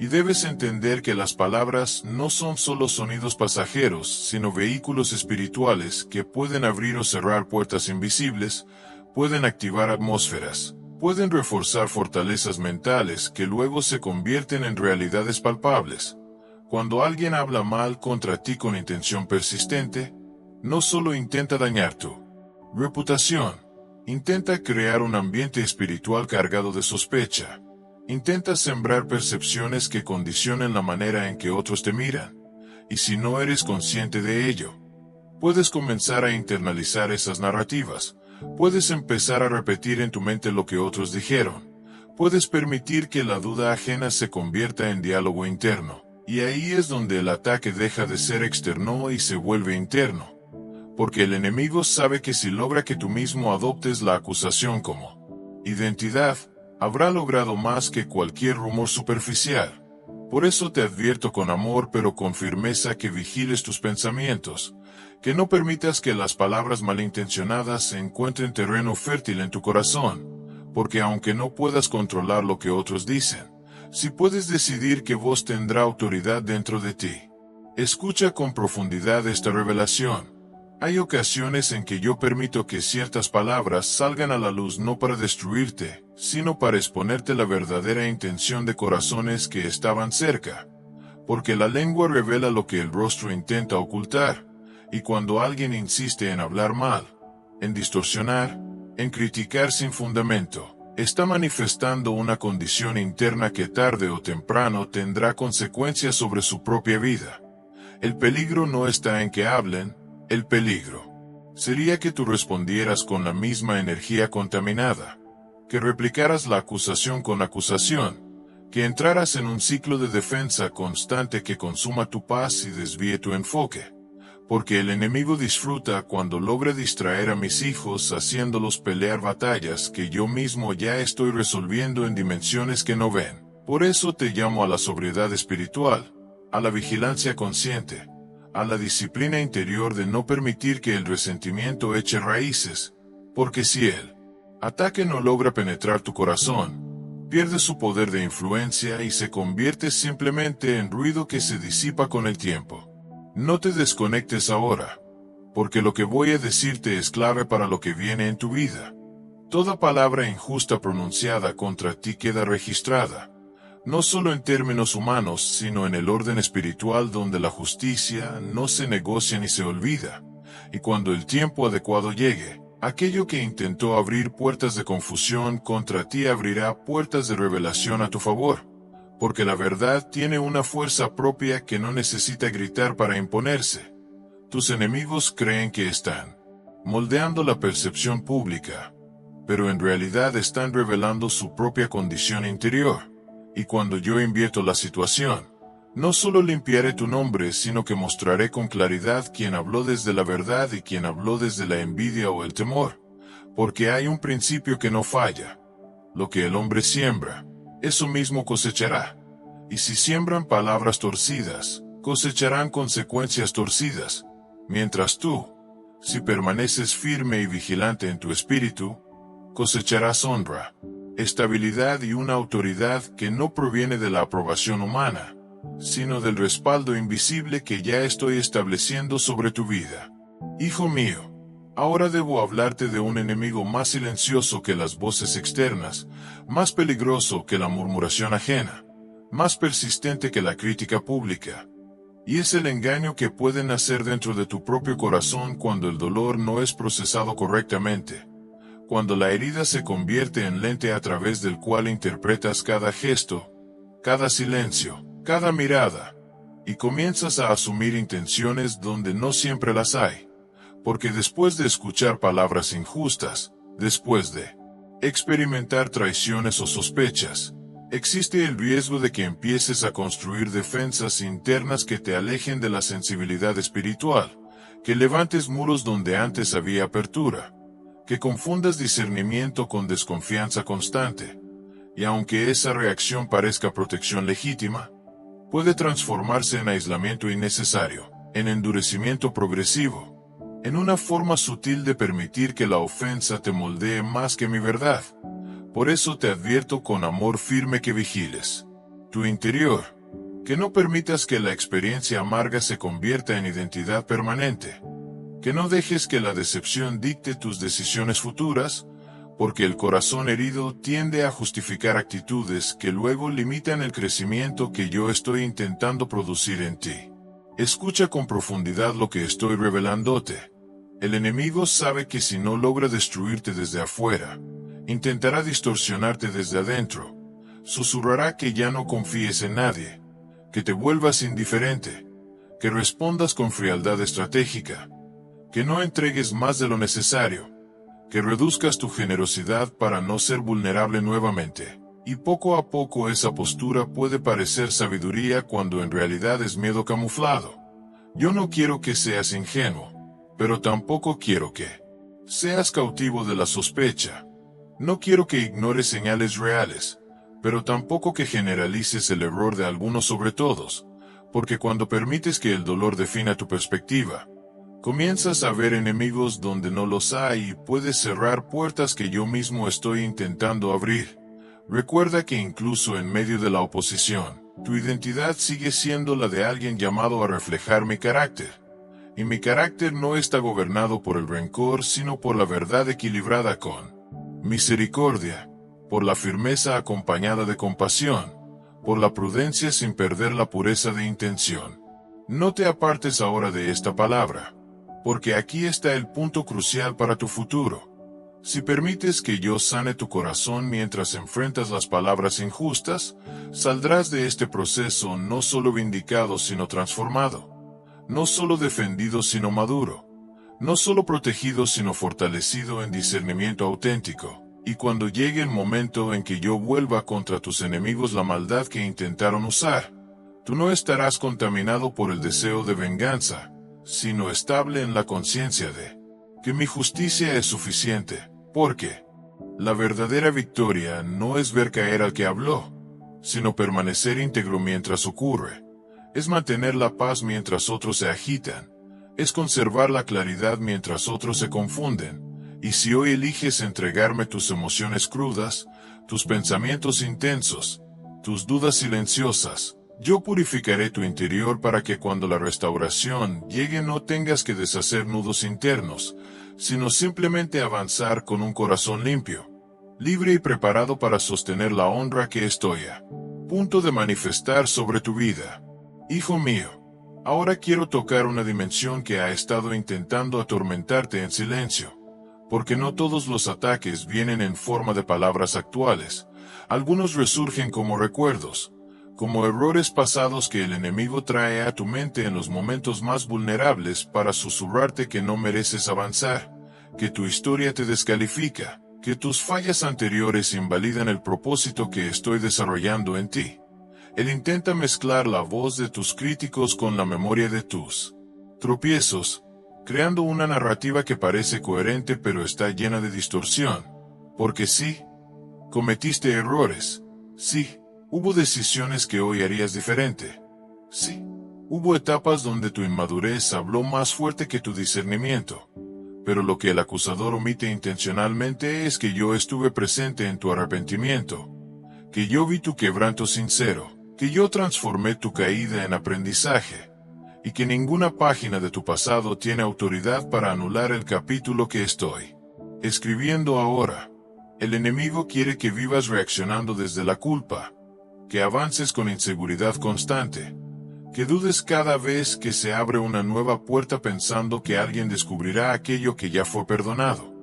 Y debes entender que las palabras no son solo sonidos pasajeros, sino vehículos espirituales que pueden abrir o cerrar puertas invisibles, pueden activar atmósferas, pueden reforzar fortalezas mentales que luego se convierten en realidades palpables. Cuando alguien habla mal contra ti con intención persistente, no solo intenta dañar tu reputación, intenta crear un ambiente espiritual cargado de sospecha. Intenta sembrar percepciones que condicionen la manera en que otros te miran. Y si no eres consciente de ello, puedes comenzar a internalizar esas narrativas. Puedes empezar a repetir en tu mente lo que otros dijeron. Puedes permitir que la duda ajena se convierta en diálogo interno. Y ahí es donde el ataque deja de ser externo y se vuelve interno. Porque el enemigo sabe que si logra que tú mismo adoptes la acusación como identidad, habrá logrado más que cualquier rumor superficial. Por eso te advierto con amor pero con firmeza que vigiles tus pensamientos, que no permitas que las palabras malintencionadas encuentren terreno fértil en tu corazón, porque aunque no puedas controlar lo que otros dicen, sí puedes decidir qué voz tendrá autoridad dentro de ti. Escucha con profundidad esta revelación. Hay ocasiones en que yo permito que ciertas palabras salgan a la luz no para destruirte, sino para exponerte la verdadera intención de corazones que estaban cerca. Porque la lengua revela lo que el rostro intenta ocultar, y cuando alguien insiste en hablar mal, en distorsionar, en criticar sin fundamento, está manifestando una condición interna que tarde o temprano tendrá consecuencias sobre su propia vida. El peligro no está en que hablen. El peligro sería que tú respondieras con la misma energía contaminada, que replicaras la acusación con acusación, que entraras en un ciclo de defensa constante que consuma tu paz y desvíe tu enfoque. Porque el enemigo disfruta cuando logra distraer a mis hijos haciéndolos pelear batallas que yo mismo ya estoy resolviendo en dimensiones que no ven. Por eso te llamo a la sobriedad espiritual, a la vigilancia consciente, a la disciplina interior de no permitir que el resentimiento eche raíces, porque si el ataque no logra penetrar tu corazón, pierde su poder de influencia y se convierte simplemente en ruido que se disipa con el tiempo. No te desconectes ahora, porque lo que voy a decirte es clave para lo que viene en tu vida. Toda palabra injusta pronunciada contra ti queda registrada, no solo en términos humanos, sino en el orden espiritual donde la justicia no se negocia ni se olvida. Y cuando el tiempo adecuado llegue, aquello que intentó abrir puertas de confusión contra ti abrirá puertas de revelación a tu favor. Porque la verdad tiene una fuerza propia que no necesita gritar para imponerse. Tus enemigos creen que están moldeando la percepción pública, pero en realidad están revelando su propia condición interior. Y cuando yo invierto la situación, no solo limpiaré tu nombre, sino que mostraré con claridad quién habló desde la verdad y quién habló desde la envidia o el temor. Porque hay un principio que no falla. Lo que el hombre siembra, eso mismo cosechará. Y si siembran palabras torcidas, cosecharán consecuencias torcidas. Mientras tú, si permaneces firme y vigilante en tu espíritu, cosecharás honra, estabilidad y una autoridad que no proviene de la aprobación humana, sino del respaldo invisible que ya estoy estableciendo sobre tu vida. Hijo mío, ahora debo hablarte de un enemigo más silencioso que las voces externas, más peligroso que la murmuración ajena, más persistente que la crítica pública. Y es el engaño que puede nacer dentro de tu propio corazón cuando el dolor no es procesado correctamente. Cuando la herida se convierte en lente a través del cual interpretas cada gesto, cada silencio, cada mirada, y comienzas a asumir intenciones donde no siempre las hay. Porque después de escuchar palabras injustas, después de experimentar traiciones o sospechas, existe el riesgo de que empieces a construir defensas internas que te alejen de la sensibilidad espiritual, que levantes muros donde antes había apertura, que confundas discernimiento con desconfianza constante, y aunque esa reacción parezca protección legítima, puede transformarse en aislamiento innecesario, en endurecimiento progresivo, en una forma sutil de permitir que la ofensa te moldee más que mi verdad. Por eso te advierto con amor firme que vigiles tu interior, que no permitas que la experiencia amarga se convierta en identidad permanente, que no dejes que la decepción dicte tus decisiones futuras, porque el corazón herido tiende a justificar actitudes que luego limitan el crecimiento que yo estoy intentando producir en ti. Escucha con profundidad lo que estoy revelándote. El enemigo sabe que si no logra destruirte desde afuera, intentará distorsionarte desde adentro. Susurrará que ya no confíes en nadie, que te vuelvas indiferente, que respondas con frialdad estratégica, que no entregues más de lo necesario, que reduzcas tu generosidad para no ser vulnerable nuevamente. Y poco a poco esa postura puede parecer sabiduría cuando en realidad es miedo camuflado. Yo no quiero que seas ingenuo, pero tampoco quiero que seas cautivo de la sospecha. No quiero que ignores señales reales, pero tampoco que generalices el error de algunos sobre todos, porque cuando permites que el dolor defina tu perspectiva, comienzas a ver enemigos donde no los hay y puedes cerrar puertas que yo mismo estoy intentando abrir. Recuerda que incluso en medio de la oposición, tu identidad sigue siendo la de alguien llamado a reflejar mi carácter. Y mi carácter no está gobernado por el rencor, sino por la verdad equilibrada con misericordia, por la firmeza acompañada de compasión, por la prudencia sin perder la pureza de intención. No te apartes ahora de esta palabra, porque aquí está el punto crucial para tu futuro. Si permites que yo sane tu corazón mientras enfrentas las palabras injustas, saldrás de este proceso no solo vindicado sino transformado, no solo defendido sino maduro, no solo protegido sino fortalecido en discernimiento auténtico. Y cuando llegue el momento en que yo vuelva contra tus enemigos la maldad que intentaron usar, tú no estarás contaminado por el deseo de venganza, sino estable en la conciencia de que mi justicia es suficiente, porque la verdadera victoria no es ver caer al que habló, sino permanecer íntegro mientras ocurre, es mantener la paz mientras otros se agitan, es conservar la claridad mientras otros se confunden, y si hoy eliges entregarme tus emociones crudas, tus pensamientos intensos, tus dudas silenciosas, yo purificaré tu interior para que cuando la restauración llegue no tengas que deshacer nudos internos, sino simplemente avanzar con un corazón limpio, libre y preparado para sostener la honra que estoy a punto de manifestar sobre tu vida. Hijo mío, ahora quiero tocar una dimensión que ha estado intentando atormentarte en silencio, porque no todos los ataques vienen en forma de palabras actuales, algunos resurgen como recuerdos, como errores pasados que el enemigo trae a tu mente en los momentos más vulnerables para susurrarte que no mereces avanzar, que tu historia te descalifica, que tus fallas anteriores invalidan el propósito que estoy desarrollando en ti. Él intenta mezclar la voz de tus críticos con la memoria de tus tropiezos, creando una narrativa que parece coherente pero está llena de distorsión. Porque sí, cometiste errores. Sí, hubo decisiones que hoy harías diferente. Sí, hubo etapas donde tu inmadurez habló más fuerte que tu discernimiento. Pero lo que el acusador omite intencionalmente es que yo estuve presente en tu arrepentimiento, que yo vi tu quebranto sincero, que yo transformé tu caída en aprendizaje, y que ninguna página de tu pasado tiene autoridad para anular el capítulo que estoy escribiendo ahora. El enemigo quiere que vivas reaccionando desde la culpa, que avances con inseguridad constante, que dudes cada vez que se abre una nueva puerta pensando que alguien descubrirá aquello que ya fue perdonado.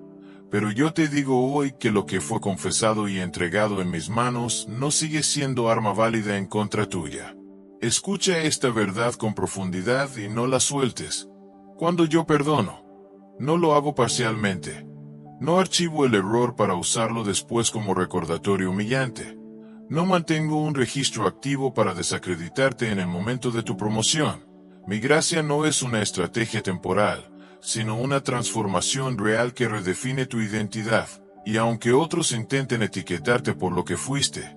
Pero yo te digo hoy que lo que fue confesado y entregado en mis manos no sigue siendo arma válida en contra tuya. Escucha esta verdad con profundidad y no la sueltes. Cuando yo perdono, No lo hago parcialmente. No archivo el error para usarlo después como recordatorio humillante. No mantengo un registro activo para desacreditarte en el momento de tu promoción. Mi gracia no es una estrategia temporal, sino una transformación real que redefine tu identidad. Y aunque otros intenten etiquetarte por lo que fuiste,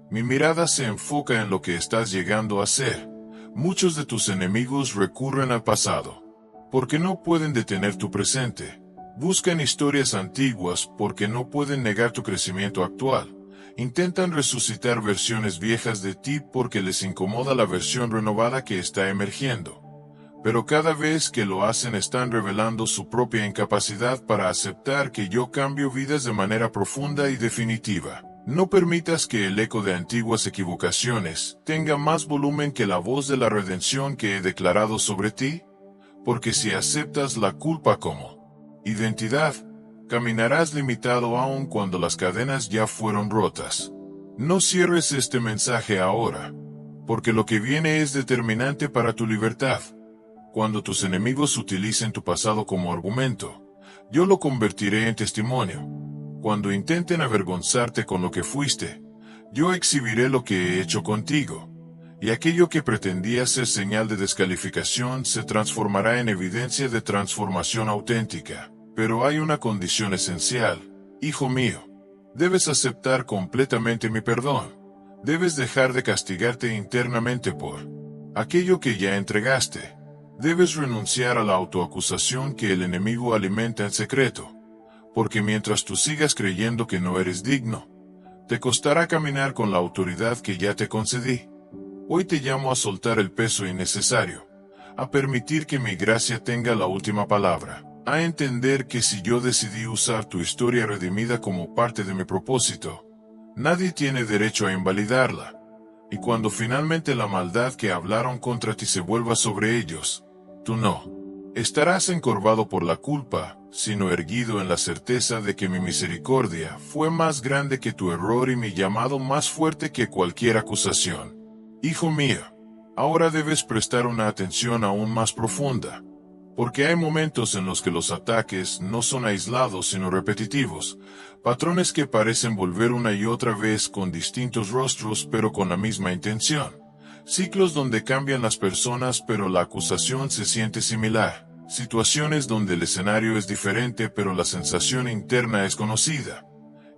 mi mirada se enfoca en lo que estás llegando a ser. Muchos de tus enemigos recurren al pasado, porque no pueden detener tu presente. Buscan historias antiguas porque no pueden negar tu crecimiento actual. Intentan resucitar versiones viejas de ti porque les incomoda la versión renovada que está emergiendo. Pero cada vez que lo hacen están revelando su propia incapacidad para aceptar que yo cambio vidas de manera profunda y definitiva. No permitas que el eco de antiguas equivocaciones tenga más volumen que la voz de la redención que he declarado sobre ti, porque si aceptas la culpa como identidad, caminarás limitado aun cuando las cadenas ya fueron rotas. No cierres este mensaje ahora, porque lo que viene es determinante para tu libertad. Cuando tus enemigos utilicen tu pasado como argumento, yo lo convertiré en testimonio. Cuando intenten avergonzarte con lo que fuiste, yo exhibiré lo que he hecho contigo. Y aquello que pretendía ser señal de descalificación se transformará en evidencia de transformación auténtica. Pero hay una condición esencial, hijo mío. Debes aceptar completamente mi perdón. Debes dejar de castigarte internamente por aquello que ya entregaste. Debes renunciar a la autoacusación que el enemigo alimenta en secreto. Porque mientras tú sigas creyendo que no eres digno, te costará caminar con la autoridad que ya te concedí. Hoy te llamo a soltar el peso innecesario, a permitir que mi gracia tenga la última palabra, a entender que si yo decidí usar tu historia redimida como parte de mi propósito, nadie tiene derecho a invalidarla. Y cuando finalmente la maldad que hablaron contra ti se vuelva sobre ellos, tú no estarás encorvado por la culpa, sino erguido en la certeza de que mi misericordia fue más grande que tu error y mi llamado más fuerte que cualquier acusación. Hijo mío, ahora debes prestar una atención aún más profunda, porque hay momentos en los que los ataques no son aislados sino repetitivos, patrones que parecen volver una y otra vez con distintos rostros pero con la misma intención, ciclos donde cambian las personas pero la acusación se siente similar, situaciones donde el escenario es diferente pero la sensación interna es conocida.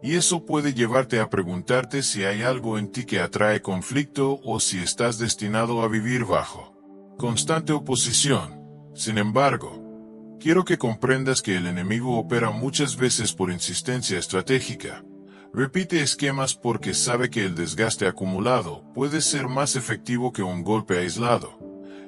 Y eso puede llevarte a preguntarte si hay algo en ti que atrae conflicto o si estás destinado a vivir bajo constante oposición. Sin embargo, quiero que comprendas que el enemigo opera muchas veces por insistencia estratégica. Repite esquemas porque sabe que el desgaste acumulado puede ser más efectivo que un golpe aislado.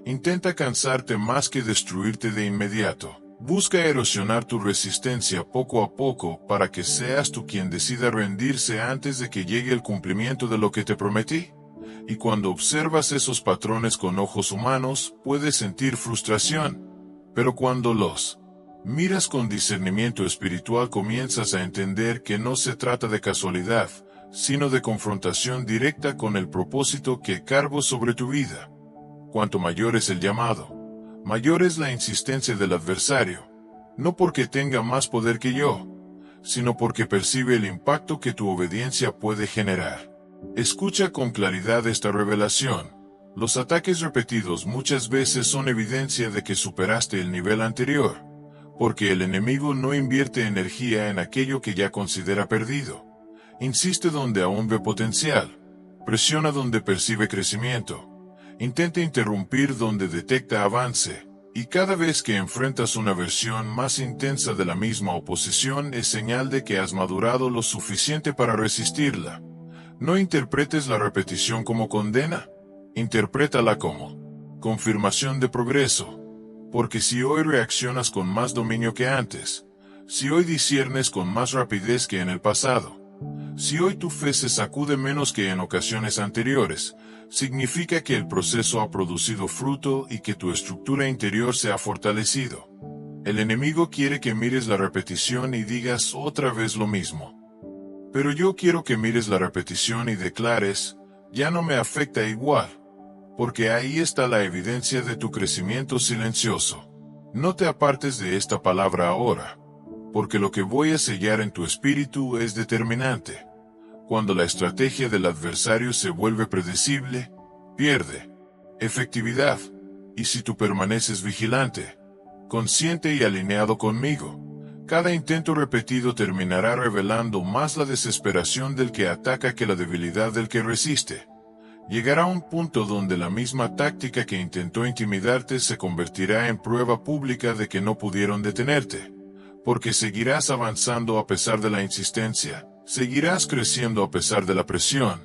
Intenta cansarte más que destruirte de inmediato. Busca erosionar tu resistencia poco a poco para que seas tú quien decida rendirse antes de que llegue el cumplimiento de lo que te prometí. Y cuando observas esos patrones con ojos humanos, puedes sentir frustración. Pero cuando los miras con discernimiento espiritual comienzas a entender que no se trata de casualidad, sino de confrontación directa con el propósito que cargo sobre tu vida. Cuanto mayor es el llamado, mayor es la insistencia del adversario, no porque tenga más poder que yo, sino porque percibe el impacto que tu obediencia puede generar. Escucha con claridad esta revelación. Los ataques repetidos muchas veces son evidencia de que superaste el nivel anterior, porque el enemigo no invierte energía en aquello que ya considera perdido. Insiste donde aún ve potencial, presiona donde percibe crecimiento. Intenta interrumpir donde detecta avance, y cada vez que enfrentas una versión más intensa de la misma oposición es señal de que has madurado lo suficiente para resistirla. No interpretes la repetición como condena, interprétala como confirmación de progreso, porque si hoy reaccionas con más dominio que antes, si hoy disciernes con más rapidez que en el pasado, si hoy tu fe se sacude menos que en ocasiones anteriores, significa que el proceso ha producido fruto y que tu estructura interior se ha fortalecido. El enemigo quiere que mires la repetición y digas otra vez lo mismo. Pero yo quiero que mires la repetición y declares, ya no me afecta igual, porque ahí está la evidencia de tu crecimiento silencioso. No te apartes de esta palabra ahora, porque lo que voy a sellar en tu espíritu es determinante. Cuando la estrategia del adversario se vuelve predecible, pierde efectividad, y si tú permaneces vigilante, consciente y alineado conmigo, cada intento repetido terminará revelando más la desesperación del que ataca que la debilidad del que resiste. Llegará un punto donde la misma táctica que intentó intimidarte se convertirá en prueba pública de que no pudieron detenerte, porque seguirás avanzando a pesar de la insistencia, seguirás creciendo a pesar de la presión,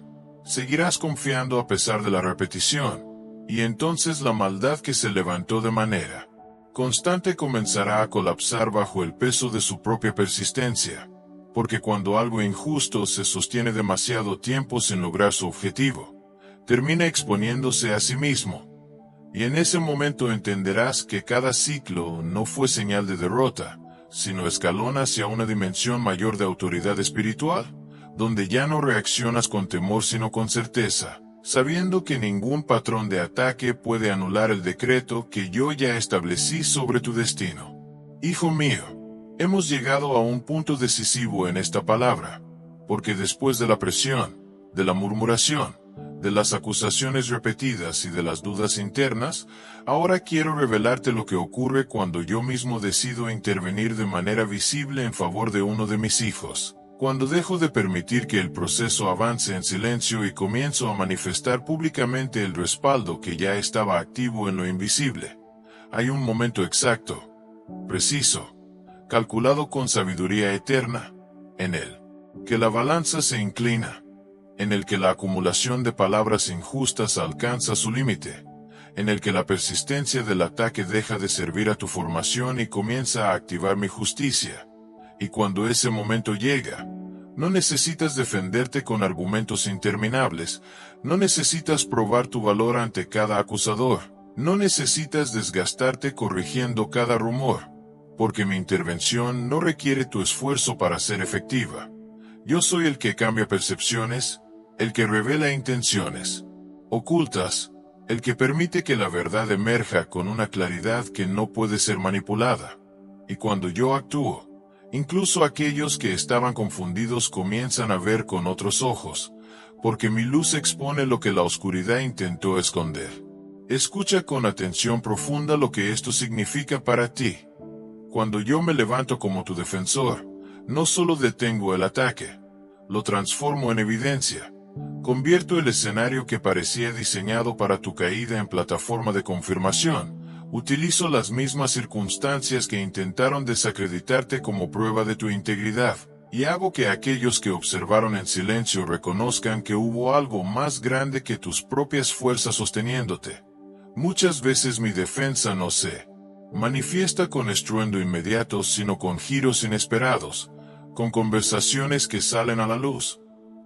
seguirás confiando a pesar de la repetición, y entonces la maldad que se levantó de manera constante comenzará a colapsar bajo el peso de su propia persistencia, porque cuando algo injusto se sostiene demasiado tiempo sin lograr su objetivo, termina exponiéndose a sí mismo. Y en ese momento entenderás que cada ciclo no fue señal de derrota, sino escalón hacia una dimensión mayor de autoridad espiritual, donde ya no reaccionas con temor sino con certeza, sabiendo que ningún patrón de ataque puede anular el decreto que yo ya establecí sobre tu destino. Hijo mío, hemos llegado a un punto decisivo en esta palabra, porque después de la presión, de la murmuración, de las acusaciones repetidas y de las dudas internas, ahora quiero revelarte lo que ocurre cuando yo mismo decido intervenir de manera visible en favor de uno de mis hijos. Cuando dejo de permitir que el proceso avance en silencio y comienzo a manifestar públicamente el respaldo que ya estaba activo en lo invisible. Hay un momento exacto, preciso, calculado con sabiduría eterna, en él, que la balanza se inclina, en el que la acumulación de palabras injustas alcanza su límite, en el que la persistencia del ataque deja de servir a tu formación y comienza a activar mi justicia. Y cuando ese momento llega, no necesitas defenderte con argumentos interminables, no necesitas probar tu valor ante cada acusador, no necesitas desgastarte corrigiendo cada rumor, porque mi intervención no requiere tu esfuerzo para ser efectiva. Yo soy el que cambia percepciones, el que revela intenciones ocultas, el que permite que la verdad emerja con una claridad que no puede ser manipulada. Y cuando yo actúo, incluso aquellos que estaban confundidos comienzan a ver con otros ojos, porque mi luz expone lo que la oscuridad intentó esconder. Escucha con atención profunda lo que esto significa para ti. Cuando yo me levanto como tu defensor, no solo detengo el ataque, lo transformo en evidencia. Convierto el escenario que parecía diseñado para tu caída en plataforma de confirmación. Utilizo las mismas circunstancias que intentaron desacreditarte como prueba de tu integridad, y hago que aquellos que observaron en silencio reconozcan que hubo algo más grande que tus propias fuerzas sosteniéndote. Muchas veces mi defensa no se manifiesta con estruendo inmediato, sino con giros inesperados, con conversaciones que salen a la luz,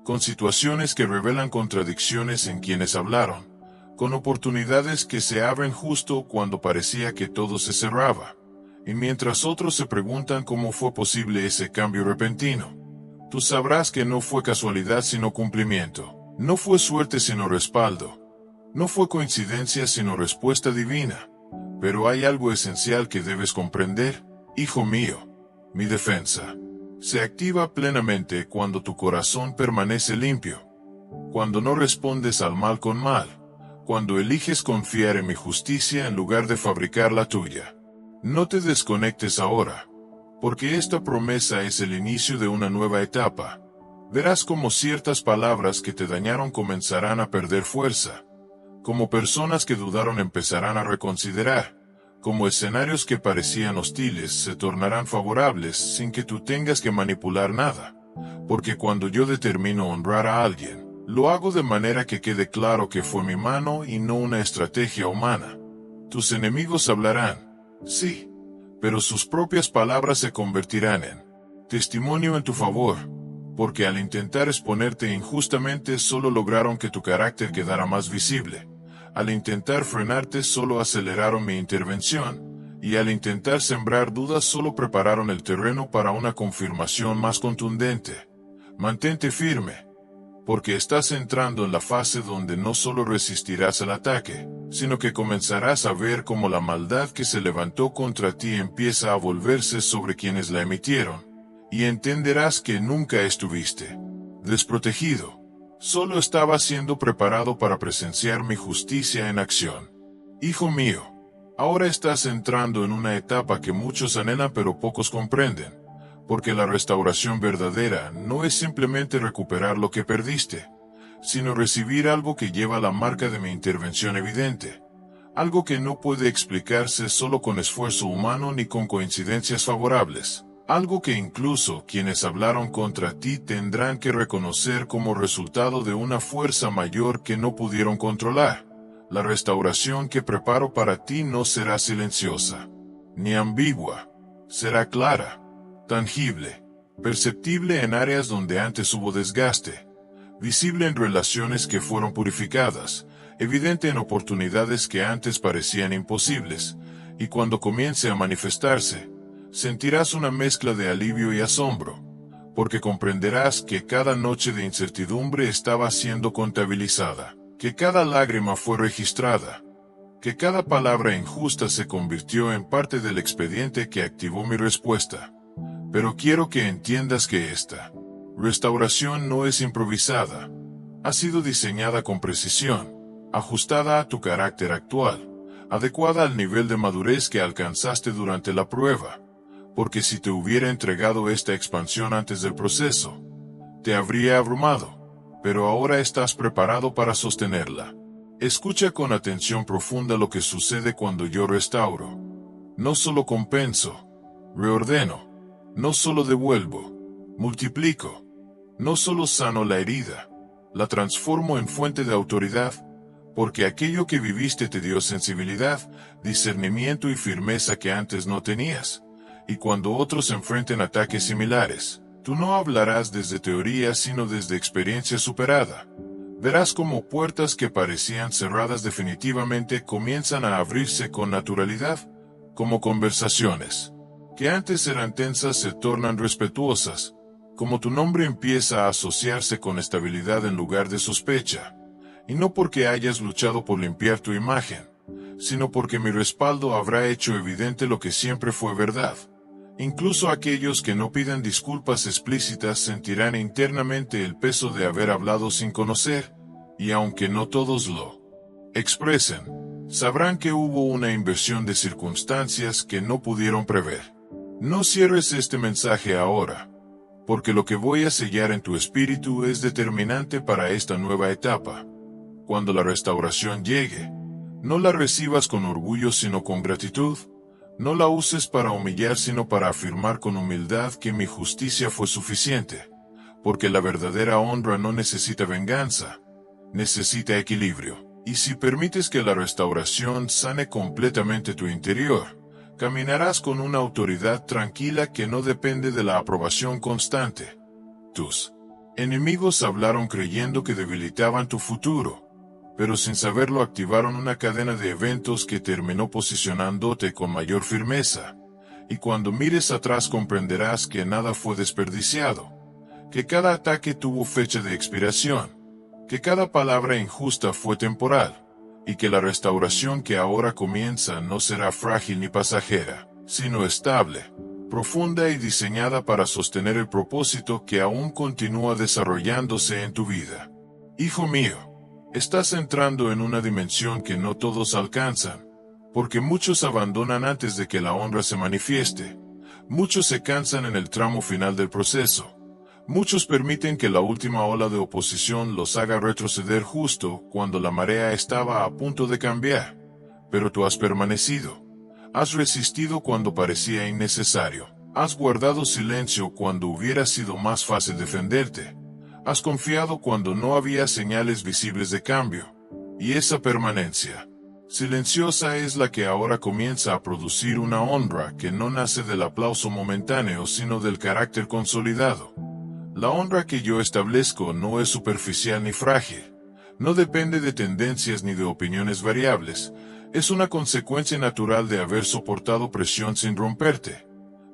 con situaciones que revelan contradicciones en quienes hablaron, con oportunidades que se abren justo cuando parecía que todo se cerraba, y mientras otros se preguntan cómo fue posible ese cambio repentino, tú sabrás que no fue casualidad sino cumplimiento, no fue suerte sino respaldo, no fue coincidencia sino respuesta divina. Pero hay algo esencial que debes comprender, hijo mío. Mi defensa se activa plenamente cuando tu corazón permanece limpio, cuando no respondes al mal con mal, cuando eliges confiar en mi justicia en lugar de fabricar la tuya. No te desconectes ahora, porque esta promesa es el inicio de una nueva etapa. Verás cómo ciertas palabras que te dañaron comenzarán a perder fuerza, como personas que dudaron empezarán a reconsiderar, como escenarios que parecían hostiles se tornarán favorables sin que tú tengas que manipular nada, porque cuando yo determino honrar a alguien, lo hago de manera que quede claro que fue mi mano y no una estrategia humana. Tus enemigos hablarán, sí, pero sus propias palabras se convertirán en testimonio en tu favor, porque al intentar exponerte injustamente solo lograron que tu carácter quedara más visible. Al intentar frenarte solo aceleraron mi intervención, y al intentar sembrar dudas solo prepararon el terreno para una confirmación más contundente. Mantente firme, porque estás entrando en la fase donde no solo resistirás el ataque, sino que comenzarás a ver cómo la maldad que se levantó contra ti empieza a volverse sobre quienes la emitieron, y entenderás que nunca estuviste desprotegido. Solo estaba siendo preparado para presenciar mi justicia en acción. Hijo mío, ahora estás entrando en una etapa que muchos anhelan pero pocos comprenden, porque la restauración verdadera no es simplemente recuperar lo que perdiste, sino recibir algo que lleva la marca de mi intervención evidente, algo que no puede explicarse solo con esfuerzo humano ni con coincidencias favorables, algo que incluso quienes hablaron contra ti tendrán que reconocer como resultado de una fuerza mayor que no pudieron controlar. La restauración que preparo para ti no será silenciosa, ni ambigua, será clara, tangible, perceptible en áreas donde antes hubo desgaste, visible en relaciones que fueron purificadas, evidente en oportunidades que antes parecían imposibles, y cuando comience a manifestarse, sentirás una mezcla de alivio y asombro, porque comprenderás que cada noche de incertidumbre estaba siendo contabilizada, que cada lágrima fue registrada, que cada palabra injusta se convirtió en parte del expediente que activó mi respuesta. Pero quiero que entiendas que esta restauración no es improvisada. Ha sido diseñada con precisión, ajustada a tu carácter actual, adecuada al nivel de madurez que alcanzaste durante la prueba, porque si te hubiera entregado esta expansión antes del proceso, te habría abrumado, pero ahora estás preparado para sostenerla. Escucha con atención profunda lo que sucede cuando yo restauro. No solo compenso, reordeno, no solo devuelvo, multiplico, no solo sano la herida, la transformo en fuente de autoridad, porque aquello que viviste te dio sensibilidad, discernimiento y firmeza que antes no tenías, y cuando otros enfrenten ataques similares, tú no hablarás desde teoría sino desde experiencia superada. Verás cómo puertas que parecían cerradas definitivamente comienzan a abrirse con naturalidad, como conversaciones que antes eran tensas se tornan respetuosas, como tu nombre empieza a asociarse con estabilidad en lugar de sospecha, y no porque hayas luchado por limpiar tu imagen, sino porque mi respaldo habrá hecho evidente lo que siempre fue verdad. Incluso aquellos que no pidan disculpas explícitas sentirán internamente el peso de haber hablado sin conocer, y aunque no todos lo expresen, sabrán que hubo una inversión de circunstancias que no pudieron prever. No cierres este mensaje ahora, porque lo que voy a sellar en tu espíritu es determinante para esta nueva etapa. Cuando la restauración llegue, no la recibas con orgullo sino con gratitud, no la uses para humillar sino para afirmar con humildad que mi justicia fue suficiente, porque la verdadera honra no necesita venganza, necesita equilibrio. Y si permites que la restauración sane completamente tu interior, caminarás con una autoridad tranquila que no depende de la aprobación constante. Tus enemigos hablaron creyendo que debilitaban tu futuro, pero sin saberlo activaron una cadena de eventos que terminó posicionándote con mayor firmeza. Y cuando mires atrás comprenderás que nada fue desperdiciado, que cada ataque tuvo fecha de expiración, que cada palabra injusta fue temporal, y que la restauración que ahora comienza no será frágil ni pasajera, sino estable, profunda y diseñada para sostener el propósito que aún continúa desarrollándose en tu vida. Hijo mío, estás entrando en una dimensión que no todos alcanzan, porque muchos abandonan antes de que la honra se manifieste, muchos se cansan en el tramo final del proceso, muchos permiten que la última ola de oposición los haga retroceder justo cuando la marea estaba a punto de cambiar. Pero tú has permanecido. Has resistido cuando parecía innecesario. Has guardado silencio cuando hubiera sido más fácil defenderte. Has confiado cuando no había señales visibles de cambio. Y esa permanencia silenciosa es la que ahora comienza a producir una honra que no nace del aplauso momentáneo sino del carácter consolidado. La honra que yo establezco no es superficial ni frágil, no depende de tendencias ni de opiniones variables, es una consecuencia natural de haber soportado presión sin romperte,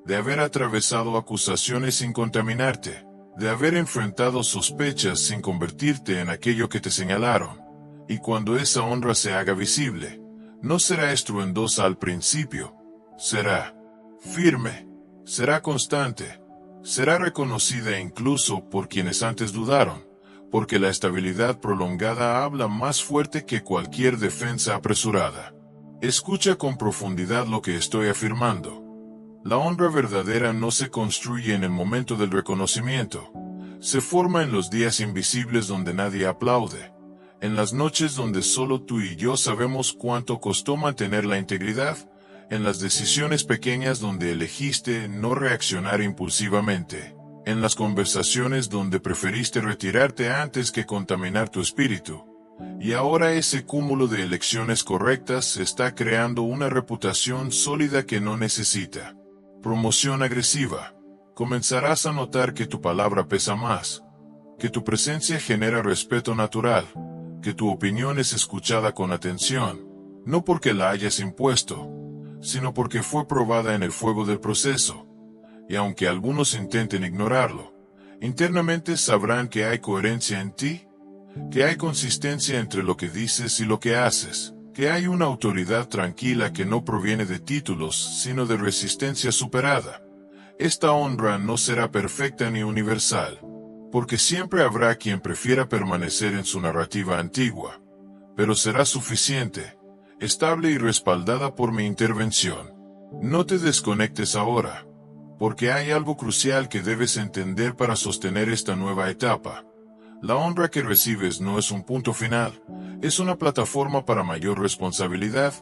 de haber atravesado acusaciones sin contaminarte, de haber enfrentado sospechas sin convertirte en aquello que te señalaron, Y cuando esa honra se haga visible, no será estruendosa al principio, será firme, será constante, será reconocida incluso por quienes antes dudaron, porque la estabilidad prolongada habla más fuerte que cualquier defensa apresurada. Escucha con profundidad lo que estoy afirmando. La honra verdadera no se construye en el momento del reconocimiento, se forma en los días invisibles donde nadie aplaude, en las noches donde solo tú y yo sabemos cuánto costó mantener la integridad, en las decisiones pequeñas donde elegiste no reaccionar impulsivamente, en las conversaciones donde preferiste retirarte antes que contaminar tu espíritu. Y ahora ese cúmulo de elecciones correctas está creando una reputación sólida que no necesita promoción agresiva. Comenzarás a notar que tu palabra pesa más, que tu presencia genera respeto natural, que tu opinión es escuchada con atención, no porque la hayas impuesto, sino porque fue probada en el fuego del proceso. Y aunque algunos intenten ignorarlo, internamente sabrán que hay coherencia en ti, que hay consistencia entre lo que dices y lo que haces, que hay una autoridad tranquila que no proviene de títulos, sino de resistencia superada. Esta honra no será perfecta ni universal, porque siempre habrá quien prefiera permanecer en su narrativa antigua, pero será suficiente, estable y respaldada por mi intervención. No te desconectes ahora, porque hay algo crucial que debes entender para sostener esta nueva etapa. La honra que recibes no es un punto final, es una plataforma para mayor responsabilidad,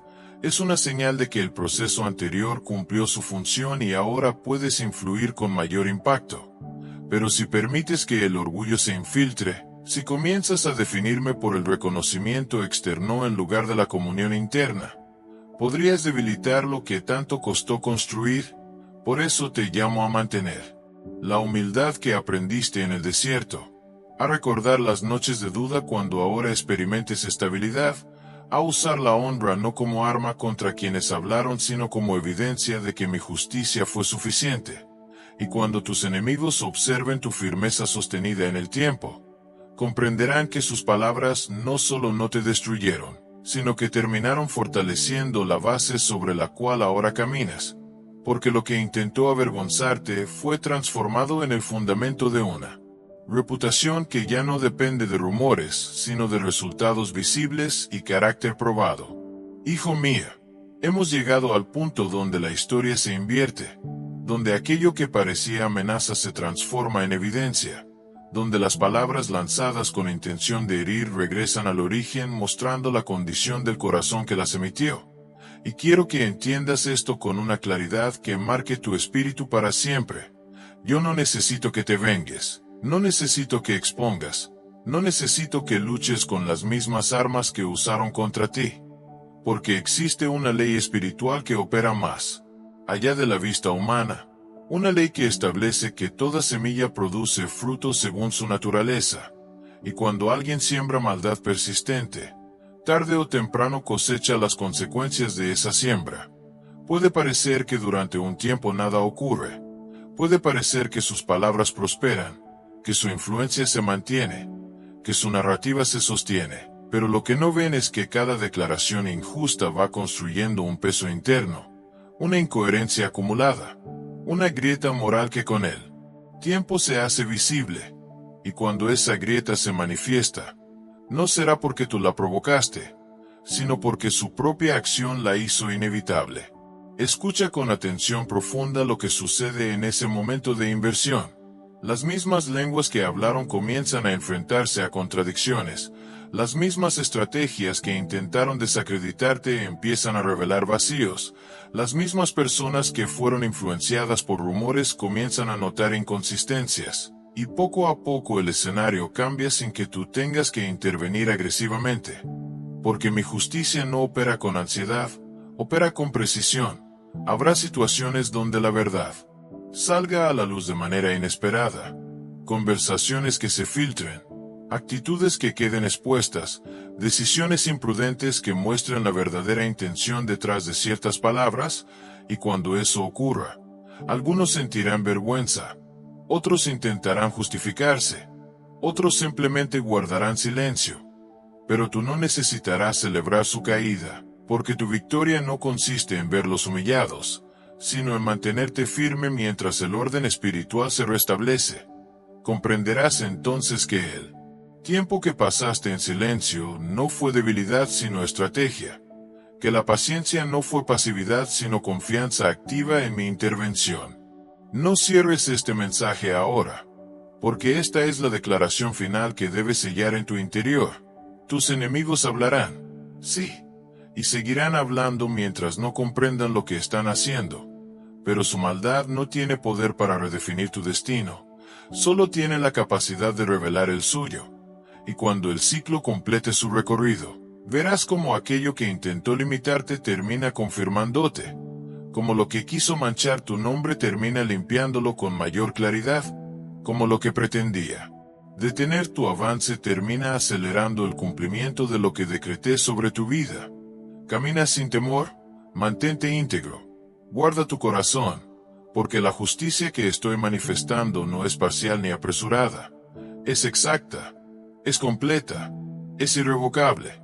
es una señal de que el proceso anterior cumplió su función y ahora puedes influir con mayor impacto. Pero si permites que el orgullo se infiltre, si comienzas a definirme por el reconocimiento externo en lugar de la comunión interna, podrías debilitar lo que tanto costó construir. Por eso te llamo a mantener la humildad que aprendiste en el desierto, a recordar las noches de duda cuando ahora experimentes estabilidad, a usar la honra no como arma contra quienes hablaron sino como evidencia de que mi justicia fue suficiente. Y cuando tus enemigos observen tu firmeza sostenida en el tiempo, comprenderán que sus palabras no solo no te destruyeron, sino que terminaron fortaleciendo la base sobre la cual ahora caminas, porque lo que intentó avergonzarte fue transformado en el fundamento de una reputación que ya no depende de rumores, sino de resultados visibles y carácter probado. Hijo mío, hemos llegado al punto donde la historia se invierte, donde aquello que parecía amenaza se transforma en evidencia, donde las palabras lanzadas con intención de herir regresan al origen mostrando la condición del corazón que las emitió. Y quiero que entiendas esto con una claridad que marque tu espíritu para siempre. Yo no necesito que te vengues. No necesito que expongas, no necesito que luches con las mismas armas que usaron contra ti, porque existe una ley espiritual que opera más allá de la vista humana, una ley que establece que toda semilla produce frutos según su naturaleza, y cuando alguien siembra maldad persistente, tarde o temprano cosecha las consecuencias de esa siembra. Puede parecer que durante un tiempo nada ocurre, puede parecer que sus palabras prosperan, que su influencia se mantiene, que su narrativa se sostiene, pero lo que no ven es que cada declaración injusta va construyendo un peso interno, una incoherencia acumulada, una grieta moral que con el tiempo se hace visible, y cuando esa grieta se manifiesta, no será porque tú la provocaste, sino porque su propia acción la hizo inevitable. Escucha con atención profunda lo que sucede en ese momento de inversión. Las mismas lenguas que hablaron comienzan a enfrentarse a contradicciones, las mismas estrategias que intentaron desacreditarte empiezan a revelar vacíos, las mismas personas que fueron influenciadas por rumores comienzan a notar inconsistencias, y poco a poco el escenario cambia sin que tú tengas que intervenir agresivamente. Porque mi justicia no opera con ansiedad, opera con precisión. Habrá situaciones donde la verdad salga a la luz de manera inesperada, conversaciones que se filtren, actitudes que queden expuestas, decisiones imprudentes que muestren la verdadera intención detrás de ciertas palabras, y cuando eso ocurra, algunos sentirán vergüenza, otros intentarán justificarse, otros simplemente guardarán silencio. Pero tú no necesitarás celebrar su caída, porque tu victoria no consiste en verlos humillados, sino en mantenerte firme mientras el orden espiritual se restablece. Comprenderás entonces que el tiempo que pasaste en silencio no fue debilidad sino estrategia, que la paciencia no fue pasividad sino confianza activa en mi intervención. No cierres este mensaje ahora, porque esta es la declaración final que debes sellar en tu interior. Tus enemigos hablarán, sí, y seguirán hablando mientras no comprendan lo que están haciendo, pero su maldad no tiene poder para redefinir tu destino, solo tiene la capacidad de revelar el suyo, y cuando el ciclo complete su recorrido, verás como aquello que intentó limitarte termina confirmándote, como lo que quiso manchar tu nombre termina limpiándolo con mayor claridad, como lo que pretendía detener tu avance termina acelerando el cumplimiento de lo que decreté sobre tu vida. Camina sin temor, mantente íntegro, guarda tu corazón, porque la justicia que estoy manifestando no es parcial ni apresurada, es exacta, es completa, es irrevocable.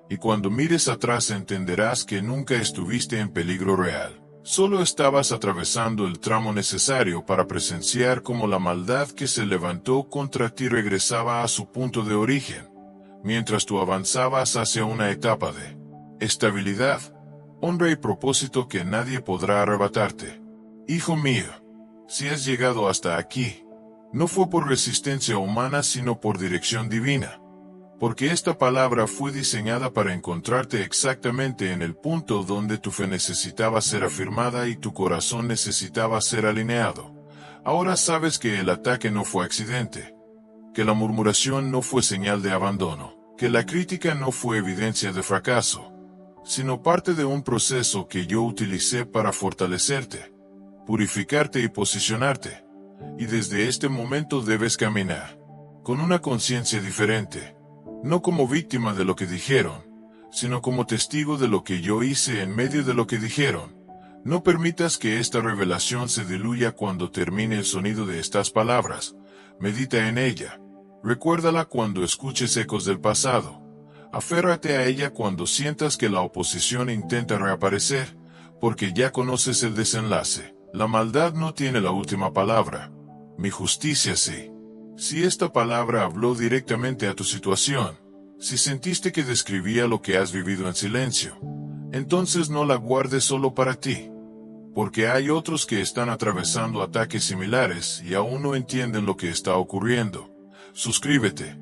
Y cuando mires atrás entenderás que nunca estuviste en peligro real. Solo estabas atravesando el tramo necesario para presenciar cómo la maldad que se levantó contra ti regresaba a su punto de origen, mientras tú avanzabas hacia una etapa de estabilidad, honra y propósito que nadie podrá arrebatarte. Hijo mío, si has llegado hasta aquí, no fue por resistencia humana sino por dirección divina, porque esta palabra fue diseñada para encontrarte exactamente en el punto donde tu fe necesitaba ser afirmada y tu corazón necesitaba ser alineado. Ahora sabes que el ataque no fue accidente, que la murmuración no fue señal de abandono, que la crítica no fue evidencia de fracaso, sino parte de un proceso que yo utilicé para fortalecerte, purificarte y posicionarte. Y desde este momento debes caminar con una conciencia diferente, no como víctima de lo que dijeron, sino como testigo de lo que yo hice en medio de lo que dijeron. No permitas que esta revelación se diluya cuando termine el sonido de estas palabras. Medita en ella. Recuérdala cuando escuches ecos del pasado. Aférrate a ella cuando sientas que la oposición intenta reaparecer, porque ya conoces el desenlace. La maldad no tiene la última palabra. Mi justicia sí. Si esta palabra habló directamente a tu situación, si sentiste que describía lo que has vivido en silencio, entonces no la guardes solo para ti, porque hay otros que están atravesando ataques similares y aún no entienden lo que está ocurriendo. Suscríbete,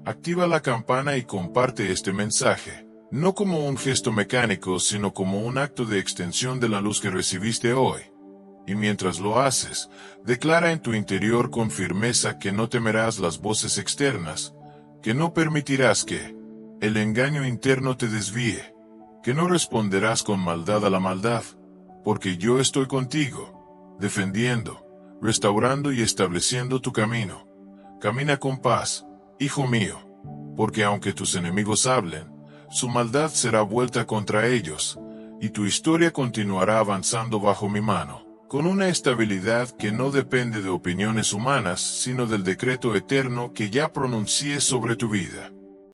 activa la campana y comparte este mensaje, no como un gesto mecánico sino como un acto de extensión de la luz que recibiste hoy. Y mientras lo haces, declara en tu interior con firmeza que no temerás las voces externas, que no permitirás que el engaño interno te desvíe, que no responderás con maldad a la maldad, porque yo estoy contigo, defendiendo, restaurando y estableciendo tu camino. Camina con paz, hijo mío, porque aunque tus enemigos hablen, su maldad será vuelta contra ellos, y tu historia continuará avanzando bajo mi mano, con una estabilidad que no depende de opiniones humanas, sino del decreto eterno que ya pronuncié sobre tu vida.